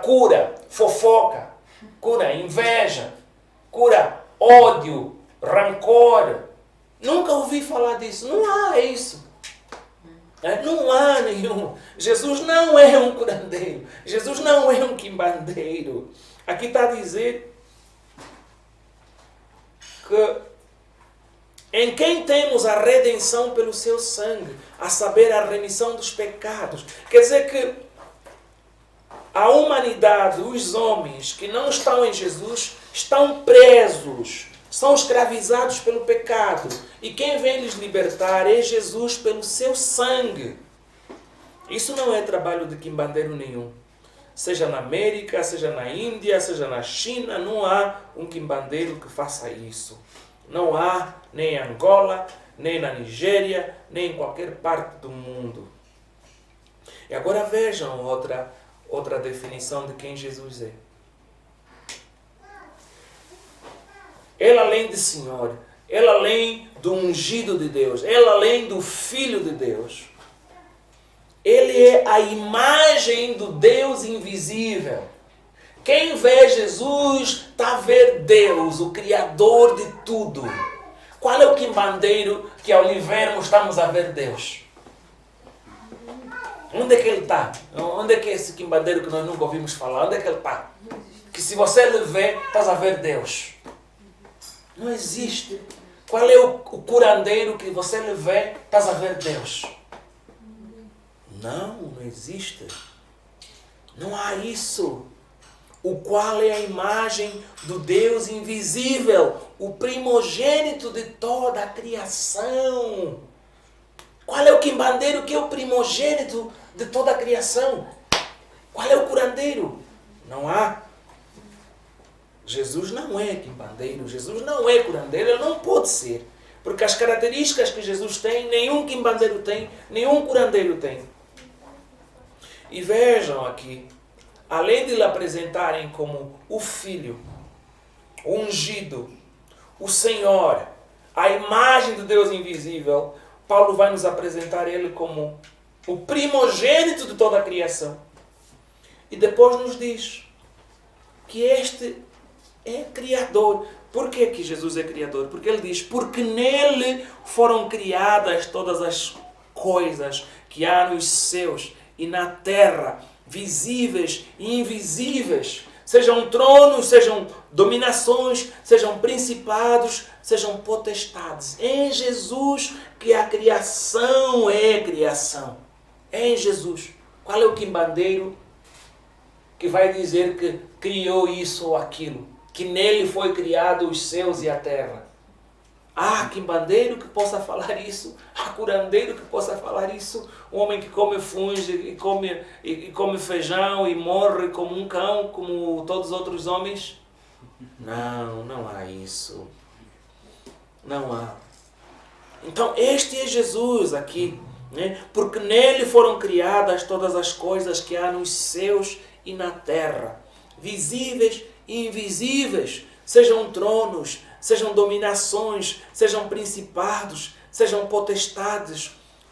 cura fofoca, cura inveja, cura ódio, rancor. Nunca ouvi falar disso. Não há isso. Não há nenhum. Jesus não é um curandeiro. Jesus não é um quimbandeiro. Aqui está a dizer que em quem temos a redenção pelo seu sangue, a saber, a remissão dos pecados. Quer dizer que a humanidade, os homens que não estão em Jesus, estão presos, são escravizados pelo pecado. E quem vem lhes libertar é Jesus pelo seu sangue. Isso não é trabalho de quimbandeiro nenhum. Seja na América, seja na Índia, seja na China, não há um quimbandeiro que faça isso. Não há nem em Angola, nem na Nigéria, nem em qualquer parte do mundo. E agora vejam outra definição de quem Jesus é. Ele além de Senhor, ele além do ungido de Deus, ele além do Filho de Deus, ele é a imagem do Deus invisível. Quem vê Jesus está a ver Deus, o Criador de tudo. Qual é o quimbandeiro que ao lhe vermos estamos a ver Deus? Onde é que ele está? Onde é que é esse quimbandeiro que nós nunca ouvimos falar? Onde é que ele está? Que se você lhe vê, estás a ver Deus. Não existe. Qual é o curandeiro que você lhe vê, estás a ver Deus? Não existe. Não há isso. O qual é a imagem do Deus invisível, o primogênito de toda a criação. Qual é o quimbandeiro que é o primogênito de toda a criação? Qual é o curandeiro? Não há. Jesus não é quimbandeiro, Jesus não é curandeiro, ele não pode ser. Porque as características que Jesus tem, nenhum quimbandeiro tem, nenhum curandeiro tem. E vejam aqui, além de lhe apresentarem como o Filho, o ungido, o Senhor, a imagem do Deus invisível, Paulo vai nos apresentar ele como o primogênito de toda a criação. E depois nos diz que este é Criador. Por que que Jesus é Criador? Porque ele diz, porque nele foram criadas todas as coisas que há nos céus e na terra, visíveis e invisíveis, sejam tronos, sejam dominações, sejam principados, sejam potestades. É em Jesus que a criação é criação. É em Jesus. Qual é o quimbandeiro que vai dizer que criou isso ou aquilo? Que nele foi criado os céus e a terra? Há quimbandeiro que possa falar isso? Há curandeiro que possa falar isso? Um homem que come funge e come feijão e morre como um cão, como todos os outros homens? Não há isso. Não há. Então este é Jesus aqui, né? Porque nele foram criadas todas as coisas que há nos céus e na terra, visíveis e invisíveis, sejam tronos, sejam dominações, sejam principados, sejam potestades.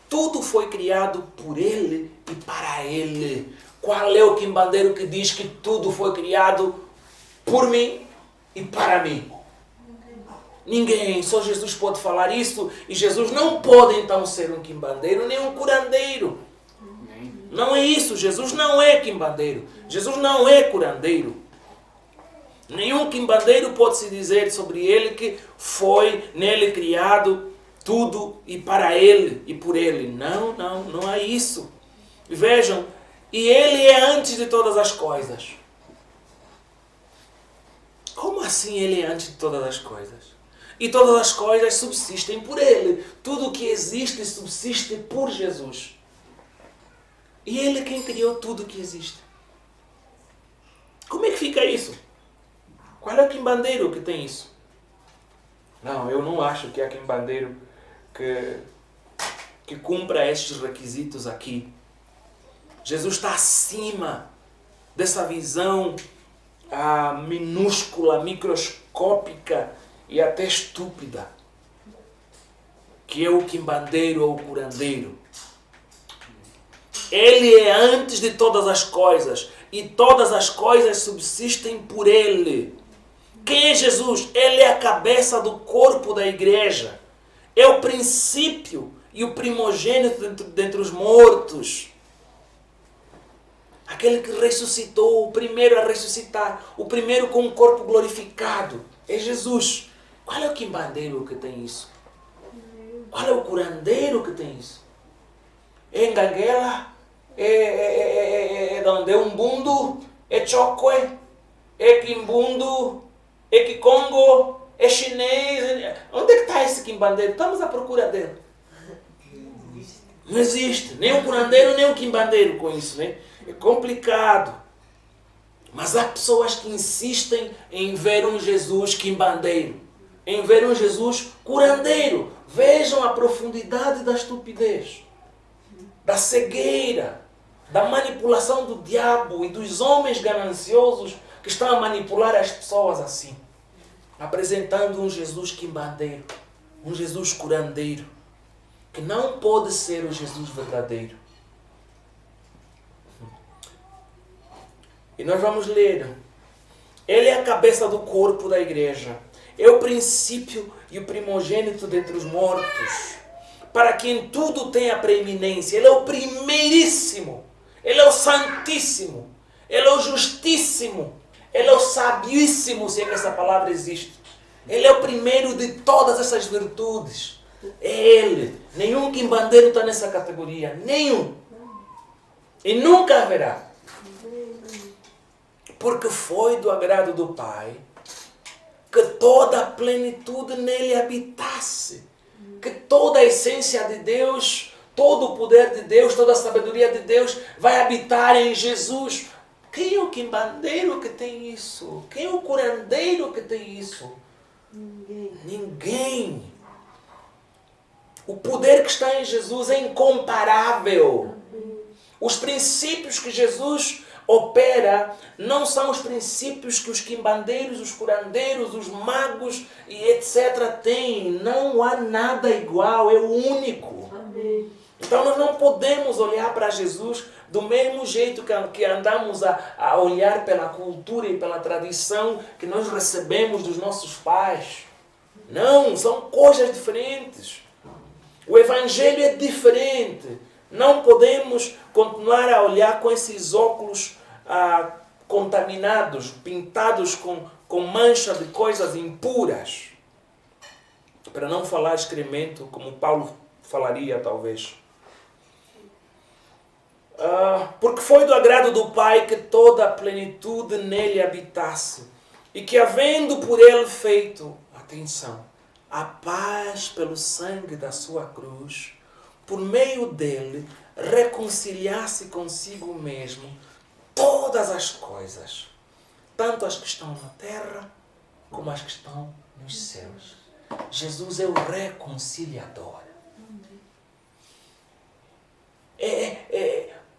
Tudo foi criado por Ele e para Ele. Qual é o quimbandeiro que diz que tudo foi criado por mim e para mim? Ninguém, só Jesus pode falar isso, e Jesus não pode então ser um quimbandeiro nem um curandeiro. Não é isso, Jesus não é quimbandeiro, Jesus não é curandeiro. Nenhum quimbandeiro pode se dizer sobre ele que foi nele criado tudo e para ele e por ele. Não, não é isso. Vejam, e ele é antes de todas as coisas. Como assim ele é antes de todas as coisas? E todas as coisas subsistem por ele. Tudo que existe subsiste por Jesus. E ele é quem criou tudo que existe. Como é que fica isso? Qual é o quimbandeiro que tem isso? Não, eu não acho que há quimbandeiro que cumpra estes requisitos aqui. Jesus está acima dessa visão minúscula, microscópica e até estúpida, que é o quimbandeiro ou o curandeiro. Ele é antes de todas as coisas, e todas as coisas subsistem por ele. Quem é Jesus? Ele é a cabeça do corpo da igreja. É o princípio e o primogênito dentre os mortos. Aquele que ressuscitou, o primeiro a ressuscitar, o primeiro com um corpo glorificado. É Jesus. Qual é o quimbandeiro que tem isso? Qual é o curandeiro que tem isso? É Enganguela? É donde? É Umbundo? É Chokwe? É Quimbundo? É Kikongo? É chinês? Onde é que está esse quimbandeiro? Estamos à procura dele. Não existe. Nem um curandeiro, nem um quimbandeiro com isso, né? É complicado. Mas há pessoas que insistem em ver um Jesus quimbandeiro, em ver um Jesus curandeiro. Vejam a profundidade da estupidez, da cegueira, da manipulação do diabo e dos homens gananciosos que estão a manipular as pessoas assim, apresentando um Jesus quimbandeiro, um Jesus curandeiro, que não pode ser o Jesus verdadeiro. E nós vamos ler. Ele é a cabeça do corpo da igreja. É o princípio e o primogênito dentre os mortos. Para quem tudo tem a preeminência. Ele é o primeiríssimo. Ele é o santíssimo. Ele é o justíssimo. Ele é o sabiíssimo, se é que essa palavra existe. Ele é o primeiro de todas essas virtudes. É Ele. Nenhum quimbandeiro está nessa categoria. Nenhum. E nunca haverá. Porque foi do agrado do Pai que toda a plenitude nele habitasse. Que toda a essência de Deus, todo o poder de Deus, toda a sabedoria de Deus vai habitar em Jesus. Quem é o quimbandeiro que tem isso? Quem é o curandeiro que tem isso? Ninguém. O poder que está em Jesus é incomparável. Os princípios que Jesus opera não são os princípios que os quimbandeiros, os curandeiros, os magos e etc. têm. Não há nada igual, é o único. Amém. Então nós não podemos olhar para Jesus do mesmo jeito que andamos a olhar pela cultura e pela tradição que nós recebemos dos nossos pais. Não, são coisas diferentes. O Evangelho é diferente. Não podemos continuar a olhar com esses óculos contaminados, pintados com mancha de coisas impuras. Para não falar excremento, como Paulo falaria talvez. Porque foi do agrado do Pai que toda a plenitude nele habitasse, e que havendo por ele feito, atenção, a paz pelo sangue da sua cruz, por meio dele reconciliasse consigo mesmo todas as coisas, tanto as que estão na terra como as que estão nos céus. Jesus é o reconciliador.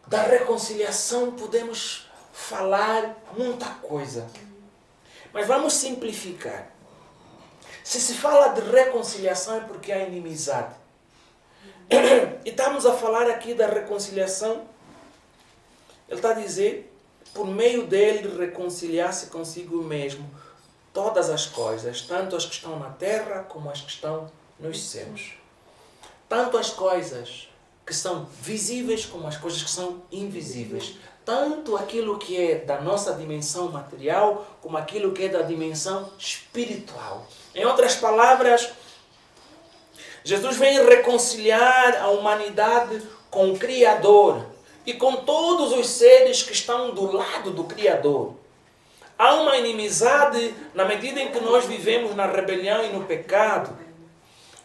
Da reconciliação podemos falar muita coisa, mas vamos simplificar. Se fala de reconciliação é porque há inimizade. E estamos a falar aqui da reconciliação. Ele está a dizer, por meio dele, reconciliar-se consigo mesmo todas as coisas, tanto as que estão na terra como as que estão nos céus. Tanto as coisas que são visíveis como as coisas que são invisíveis. Tanto aquilo que é da nossa dimensão material como aquilo que é da dimensão espiritual. Em outras palavras, Jesus vem reconciliar a humanidade com o Criador e com todos os seres que estão do lado do Criador. Há uma inimizade na medida em que nós vivemos na rebelião e no pecado.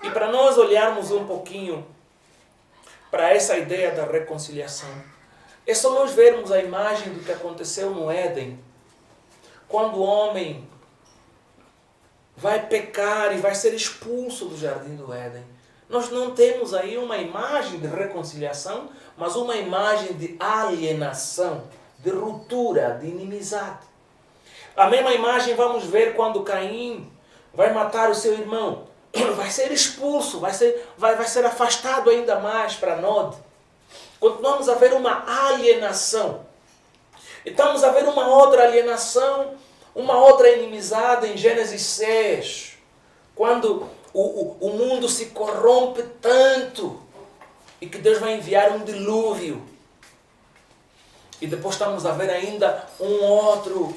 E para nós olharmos um pouquinho para essa ideia da reconciliação, é só nós vermos a imagem do que aconteceu no Éden, quando o homem vai pecar e vai ser expulso do jardim do Éden. Nós não temos aí uma imagem de reconciliação, mas uma imagem de alienação, de ruptura, de inimizade. A mesma imagem vamos ver quando Caim vai matar o seu irmão. Vai ser expulso, vai ser afastado ainda mais para Nod. Continuamos a ver uma alienação. E estamos a ver uma outra alienação, uma outra inimizade em Gênesis 6. Quando o mundo se corrompe tanto e que Deus vai enviar um dilúvio. E depois estamos a ver ainda um outro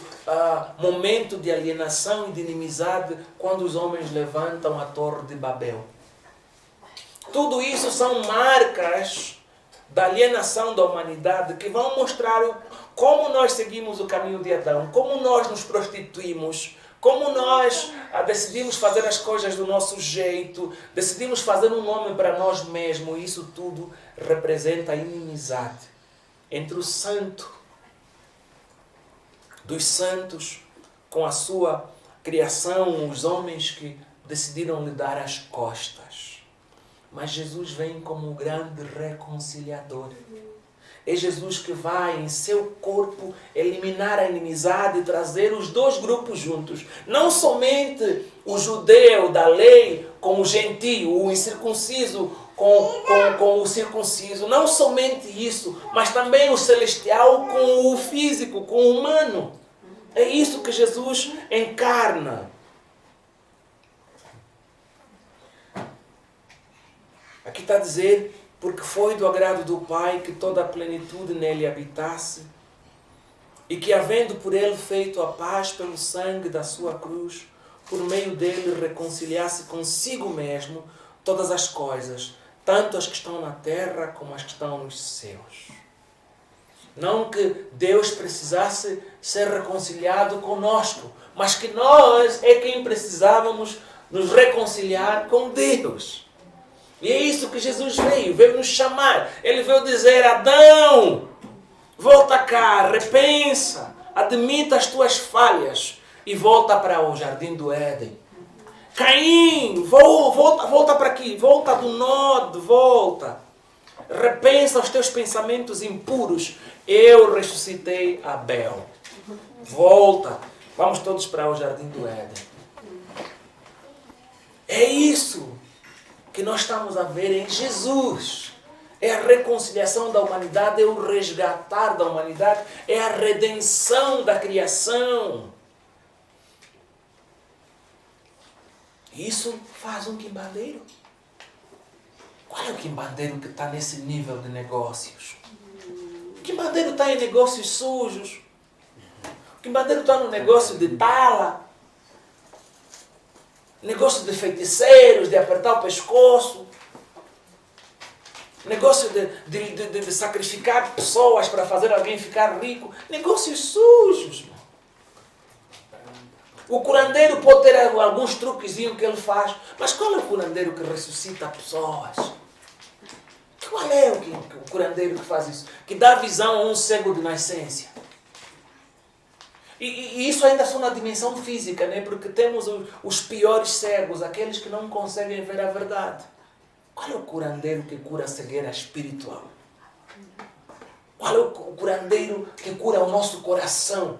momento de alienação e de inimizade quando os homens levantam a Torre de Babel. Tudo isso são marcas da alienação da humanidade que vão mostrar como nós seguimos o caminho de Adão, como nós nos prostituímos, como nós decidimos fazer as coisas do nosso jeito, decidimos fazer um nome para nós mesmos. E isso tudo representa a inimizade entre o santo dos santos com a sua criação, os homens que decidiram lhe dar as costas. Mas Jesus vem como um grande reconciliador. É Jesus que vai em seu corpo eliminar a inimizade e trazer os dois grupos juntos. Não somente o judeu da lei com o gentio, o incircunciso com o circunciso. Não somente isso, mas também o celestial com o físico, com o humano. É isso que Jesus encarna. Aqui está a dizer, porque foi do agrado do Pai que toda a plenitude nele habitasse, e que, havendo por ele feito a paz pelo sangue da sua cruz, por meio dele reconciliasse consigo mesmo todas as coisas, tanto as que estão na terra como as que estão nos céus. Não que Deus precisasse ser reconciliado conosco, mas que nós é quem precisávamos nos reconciliar com Deus. E é isso que Jesus veio nos chamar. Ele veio dizer: Adão, volta cá, repensa, admita as tuas falhas e volta para o jardim do Éden. Caim, volta para aqui, volta do Nod, volta. Repensa os teus pensamentos impuros. Eu ressuscitei Abel. Volta. Vamos todos para o jardim do Éden. É isso que nós estamos a ver em Jesus. É a reconciliação da humanidade, é o resgatar da humanidade, é a redenção da criação. Isso faz um quimbandeiro. Qual é o quimbandeiro que está nesse nível de negócios? O quimbandeiro está em negócios sujos. O quimbandeiro está no negócio de tala. Negócio de feiticeiros, de apertar o pescoço. Negócio de sacrificar pessoas para fazer alguém ficar rico. Negócios sujos. O curandeiro pode ter alguns truquezinhos que ele faz. Mas qual é o curandeiro que ressuscita pessoas? Qual é o curandeiro que faz isso? Que dá visão a um cego de nascença. E isso ainda só na dimensão física, né? Porque temos os piores cegos, aqueles que não conseguem ver a verdade. Qual é o curandeiro que cura a cegueira espiritual? Qual é o curandeiro que cura o nosso coração?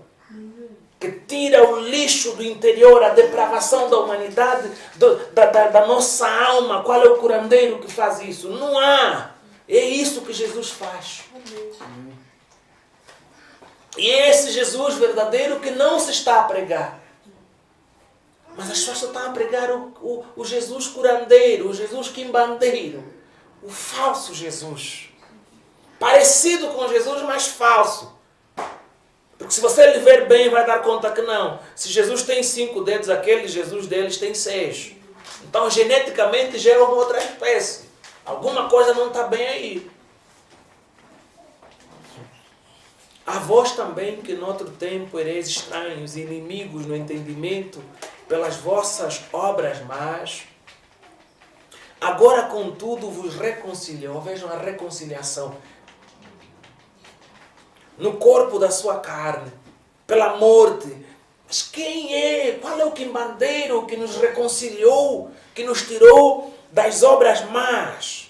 que tira o lixo do interior, a depravação da humanidade, da nossa alma. Qual é o curandeiro que faz isso? Não há. É isso que Jesus faz. E é esse Jesus verdadeiro que não se está a pregar. Mas as pessoas só estão a pregar o Jesus curandeiro, o Jesus quimbandeiro, o falso Jesus. Parecido com Jesus, mas falso. Porque se você lhe ver bem, vai dar conta que não. Se Jesus tem 5 dedos, aquele Jesus deles tem 6. Então, geneticamente, gera uma outra espécie. Alguma coisa não está bem aí. A vós também, que noutro tempo ereis estranhos e inimigos no entendimento, pelas vossas obras más, agora, contudo, vos reconciliou. Vejam a reconciliação. No corpo da sua carne, pela morte. Mas quem é? Qual é o quimbandeiro que nos reconciliou, que nos tirou das obras más,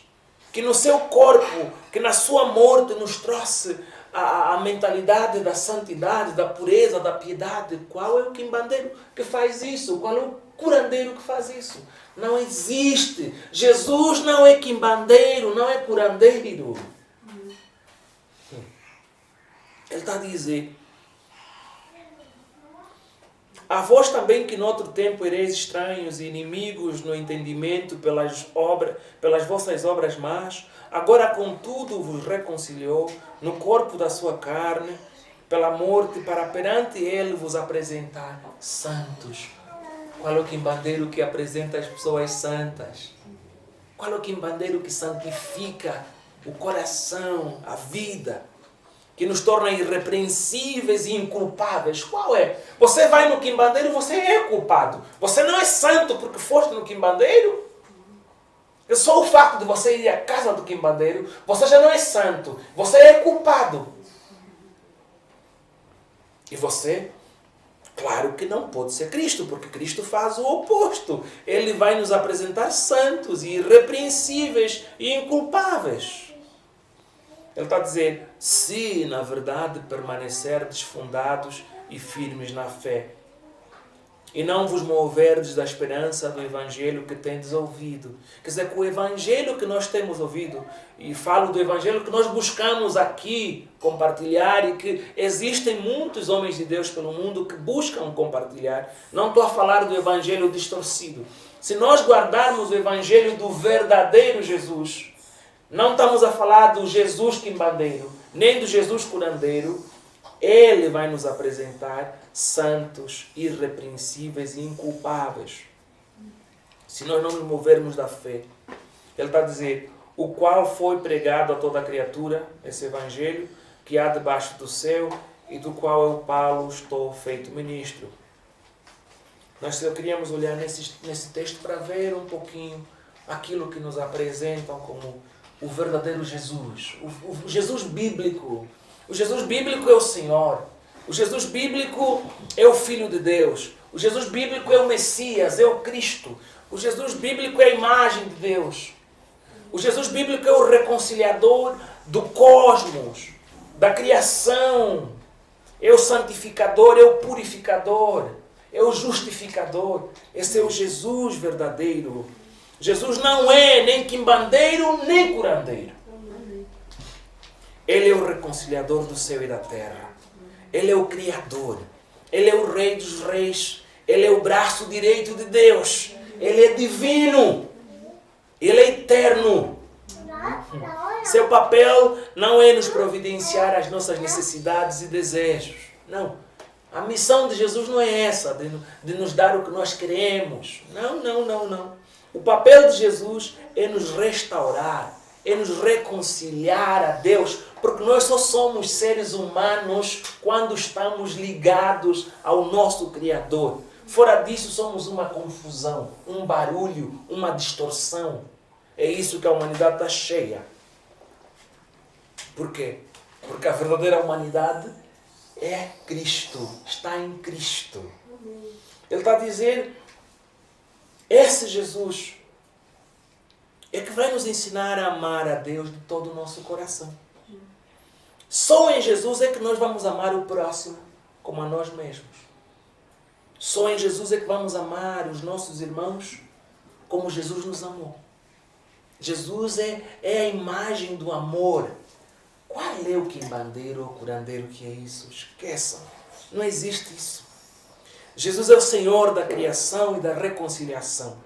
que no seu corpo, que na sua morte nos trouxe a mentalidade da santidade, da pureza, da piedade? Qual é o quimbandeiro que faz isso? Qual é o curandeiro que faz isso? Não existe. Jesus não é quimbandeiro, não é curandeiro. Ele está a dizer: a vós também que noutro tempo ereis estranhos e inimigos no entendimento pelas vossas obras más, agora contudo vos reconciliou no corpo da sua carne, pela morte, para perante ele vos apresentar santos. Qual é o quimbandeiro que apresenta as pessoas santas? Qual é o quimbandeiro que santifica o coração, a vida, que nos torna irrepreensíveis e inculpáveis? Qual é? Você vai no quimbandeiro, você é culpado. Você não é santo porque foste no quimbandeiro. É só o fato de você ir à casa do quimbandeiro, você já não é santo. Você é culpado. E você, claro que não pode ser Cristo, porque Cristo faz o oposto. Ele vai nos apresentar santos e irrepreensíveis e inculpáveis. Ele está a dizer: se na verdade permanecerdes fundados e firmes na fé, e não vos moverdes da esperança do Evangelho que tendes ouvido. Quer dizer, que o Evangelho que nós temos ouvido, e falo do Evangelho que nós buscamos aqui compartilhar, e que existem muitos homens de Deus pelo mundo que buscam compartilhar. Não estou a falar do Evangelho distorcido. Se nós guardarmos o Evangelho do verdadeiro Jesus, não estamos a falar do Jesus quimbandeiro, nem do Jesus curandeiro. Ele vai nos apresentar santos, irrepreensíveis e inculpáveis. Se nós não nos movermos da fé. Ele está a dizer: o qual foi pregado a toda a criatura, esse Evangelho, que há debaixo do céu, e do qual eu, Paulo, estou feito ministro. Nós só queríamos olhar nesse texto para ver um pouquinho aquilo que nos apresentam como o verdadeiro Jesus, o Jesus bíblico. O Jesus bíblico é o Senhor. O Jesus bíblico é o Filho de Deus. O Jesus bíblico é o Messias, é o Cristo. O Jesus bíblico é a imagem de Deus. O Jesus bíblico é o reconciliador do cosmos, da criação. É o santificador, é o purificador, é o justificador. Esse é o Jesus verdadeiro. Jesus não é nem quimbandeiro, nem curandeiro. Ele é o reconciliador do céu e da terra. Ele é o Criador. Ele é o Rei dos Reis. Ele é o braço direito de Deus. Ele é divino. Ele é eterno. Seu papel não é nos providenciar as nossas necessidades e desejos. Não. A missão de Jesus não é essa, de nos dar o que nós queremos. Não. O papel de Jesus é nos restaurar, é nos reconciliar a Deus, porque nós só somos seres humanos quando estamos ligados ao nosso Criador. Fora disso, somos uma confusão, um barulho, uma distorção. É isso que a humanidade está cheia. Por quê? Porque a verdadeira humanidade é Cristo, está em Cristo. Ele está a dizer: esse Jesus é que vai nos ensinar a amar a Deus de todo o nosso coração. Só em Jesus é que nós vamos amar o próximo como a nós mesmos. Só em Jesus é que vamos amar os nossos irmãos como Jesus nos amou. Jesus é a imagem do amor. Qual é o quimbandeiro ou curandeiro que é isso? Esqueçam. Não existe isso. Jesus é o Senhor da criação e da reconciliação.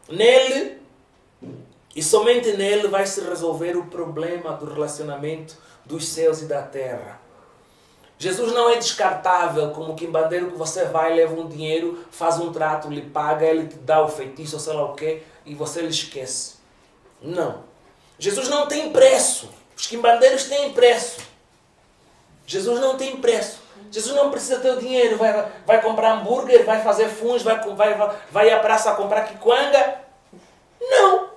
Nele, e somente nele, vai se resolver o problema do relacionamento dos céus e da terra. Jesus não é descartável como o quimbandeiro que você vai, leva um dinheiro, faz um trato, lhe paga, ele te dá o feitiço ou sei lá o quê, e você lhe esquece. Não. Jesus não tem preço. Os quimbandeiros têm preço. Jesus não tem preço. Jesus não precisa ter o dinheiro. Vai comprar hambúrguer, vai fazer funs, vai à praça comprar quiquanga. Não.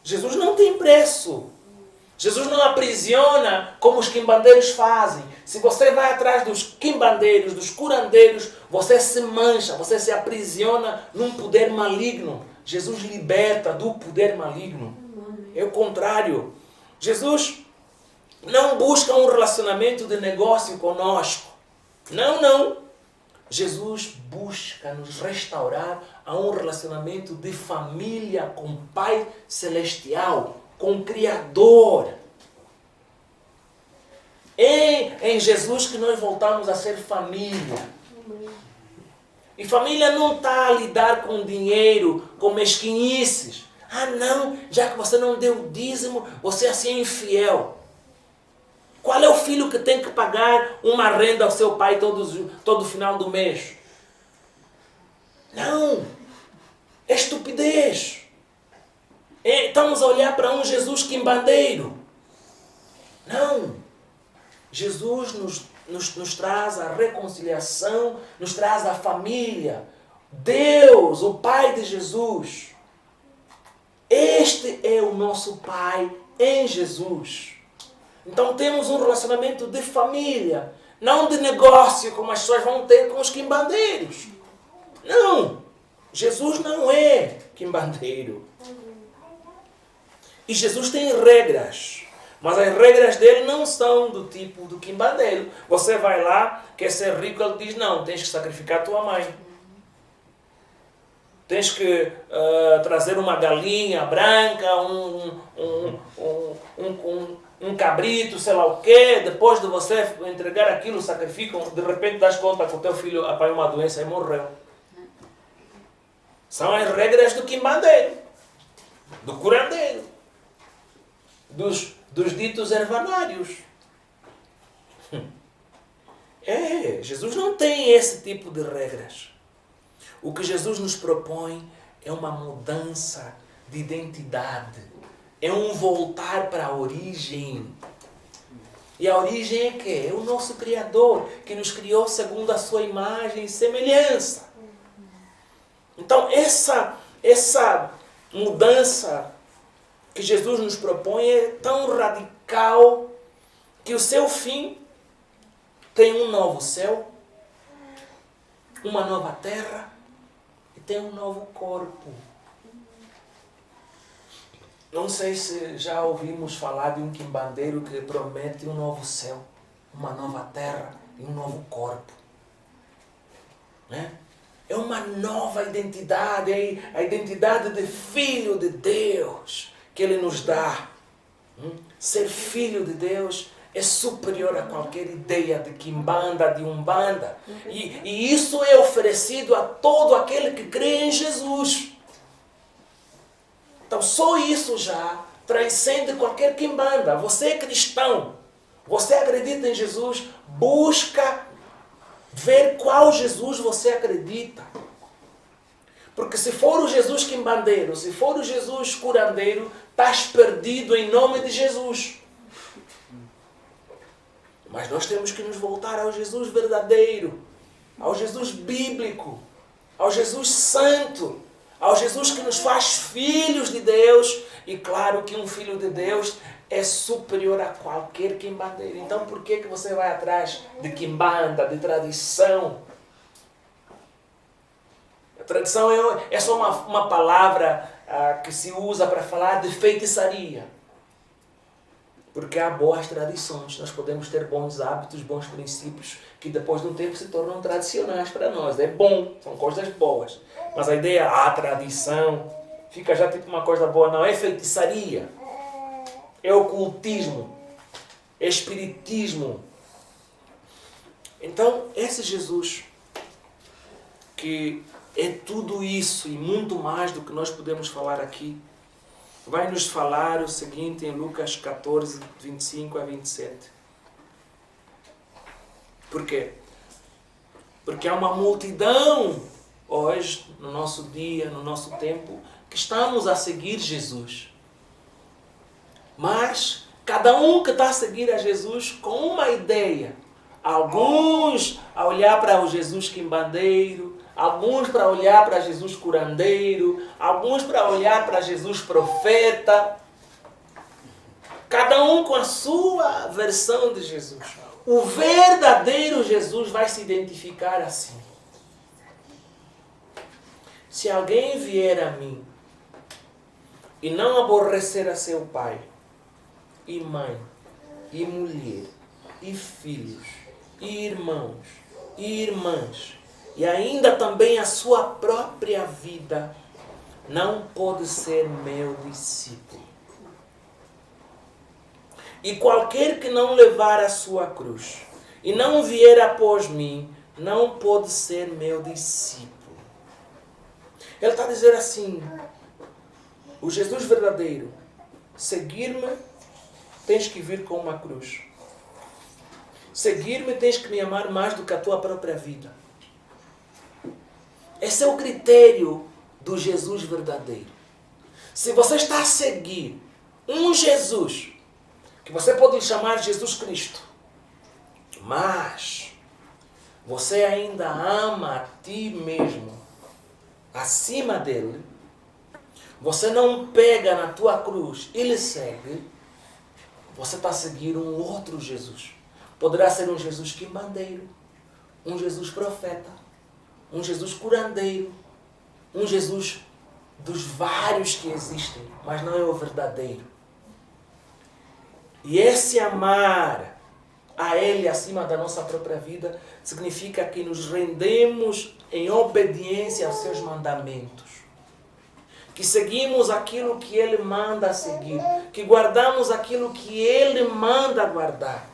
Jesus não tem preço. Jesus não aprisiona como os quimbandeiros fazem. Se você vai atrás dos quimbandeiros, dos curandeiros, você se mancha, você se aprisiona num poder maligno. Jesus liberta do poder maligno. É o contrário. Jesus não busca um relacionamento de negócio conosco. Não. Jesus busca nos restaurar a um relacionamento de família com o Pai Celestial, com o Criador. É em Jesus que nós voltamos a ser família. E família não está a lidar com dinheiro, com mesquinices. Ah não, já que você não deu o dízimo, você assim é infiel. Qual é o filho que tem que pagar uma renda ao seu pai todo final do mês? Não, é estupidez. Estamos a olhar para um Jesus quimbandeiro. Não, Jesus nos traz a reconciliação, nos traz a família. Deus, o Pai de Jesus. Este é o nosso Pai em Jesus. Então temos um relacionamento de família, não de negócio, como as pessoas vão ter com os quimbandeiros. Não, Jesus não é quimbandeiro. E Jesus tem regras, mas as regras dele não são do tipo do quimbandeiro. Você vai lá, quer ser rico, ele diz, não, tens que sacrificar a tua mãe. Tens que trazer uma galinha branca, um cabrito, sei lá o quê. Depois de você entregar aquilo, sacrificam, de repente das conta que o teu filho apanhou uma doença e morreu. São as regras do quimbandeiro, do curandeiro, dos ditos ervanários. Jesus não tem esse tipo de regras. O que Jesus nos propõe é uma mudança de identidade. É um voltar para a origem. E a origem é quê? É o nosso Criador, que nos criou segundo a sua imagem e semelhança. Então, essa mudança que Jesus nos propõe é tão radical que o seu fim tem um novo céu, uma nova terra, tem um novo corpo. Não sei se já ouvimos falar de um quimbandeiro que promete um novo céu, uma nova terra e um novo corpo. Né? É uma nova identidade, é a identidade de filho de Deus que Ele nos dá. Ser filho de Deus é superior a qualquer ideia de quimbanda, de umbanda. E isso é oferecido a todo aquele que crê em Jesus. Então só isso já transcende qualquer quimbanda. Você é cristão, você acredita em Jesus, busca ver qual Jesus você acredita. Porque se for o Jesus quimbandeiro, se for o Jesus curandeiro, estás perdido em nome de Jesus. Mas nós temos que nos voltar ao Jesus verdadeiro, ao Jesus bíblico, ao Jesus santo, ao Jesus que nos faz filhos de Deus. E claro que um filho de Deus é superior a qualquer quimbandeiro. Então por que você vai atrás de quimbanda, de tradição? A tradição é só uma palavra que se usa para falar de feitiçaria. Porque há boas tradições. Nós podemos ter bons hábitos, bons princípios, que depois de um tempo se tornam tradicionais para nós. É bom, são coisas boas. Mas a ideia, tradição, fica já tipo uma coisa boa. Não, é feitiçaria. É ocultismo. É espiritismo. Então, esse Jesus, que é tudo isso e muito mais do que nós podemos falar aqui, vai nos falar o seguinte em Lucas 14, 25 a 27. Por quê? Porque há uma multidão hoje, no nosso dia, no nosso tempo, que estamos a seguir Jesus. Mas cada um que está a seguir a Jesus com uma ideia. Alguns a olhar para o Jesus quimbandeiro, alguns para olhar para Jesus curandeiro, alguns para olhar para Jesus profeta. Cada um com a sua versão de Jesus. O verdadeiro Jesus vai se identificar assim. Se alguém vier a mim e não aborrecer a seu pai, e mãe, e mulher, e filhos, e irmãos, e irmãs, e ainda também a sua própria vida, não pode ser meu discípulo. E qualquer que não levar a sua cruz e não vier após mim, não pode ser meu discípulo. Ele está a dizer assim, o Jesus verdadeiro, seguir-me, tens que vir com uma cruz. Seguir-me, tens que me amar mais do que a tua própria vida. Esse é o critério do Jesus verdadeiro. Se você está a seguir um Jesus, que você pode chamar Jesus Cristo, mas você ainda ama a ti mesmo acima dele, você não pega na tua cruz e lhe segue, você está a seguir um outro Jesus. Poderá ser um Jesus quimbandeiro, um Jesus profeta, um Jesus curandeiro, um Jesus dos vários que existem, mas não é o verdadeiro. E esse amar a Ele acima da nossa própria vida significa que nos rendemos em obediência aos seus mandamentos. Que seguimos aquilo que Ele manda seguir. Que guardamos aquilo que Ele manda guardar.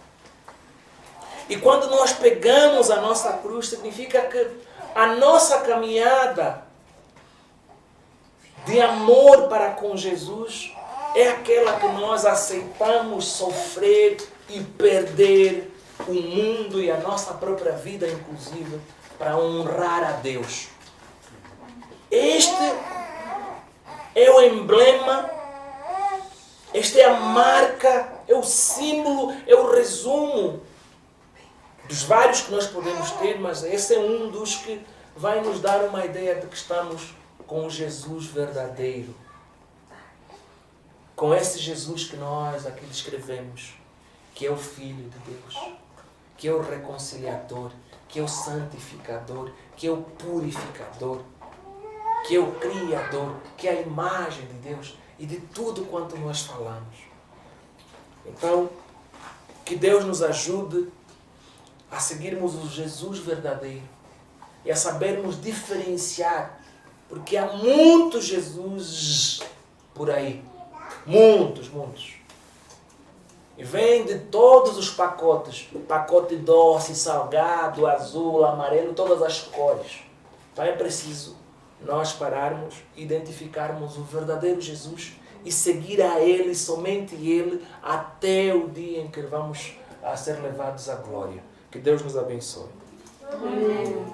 E quando nós pegamos a nossa cruz, significa que a nossa caminhada de amor para com Jesus é aquela que nós aceitamos sofrer e perder o mundo e a nossa própria vida, inclusive, para honrar a Deus. Este é o emblema, esta é a marca, é o símbolo, é o resumo dos vários que nós podemos ter, mas esse é um dos que vai nos dar uma ideia de que estamos com o Jesus verdadeiro. Com esse Jesus que nós aqui descrevemos, que é o Filho de Deus, que é o reconciliador, que é o santificador, que é o purificador, que é o Criador, que é a imagem de Deus e de tudo quanto nós falamos. Então, que Deus nos ajude a seguirmos o Jesus verdadeiro e a sabermos diferenciar, porque há muitos Jesus por aí. Muitos. E vem de todos os pacotes. Pacote doce, salgado, azul, amarelo, todas as cores. Então é preciso nós pararmos, identificarmos o verdadeiro Jesus e seguir a Ele, somente Ele, até o dia em que vamos a ser levados à glória. Que Deus nos abençoe. Amém.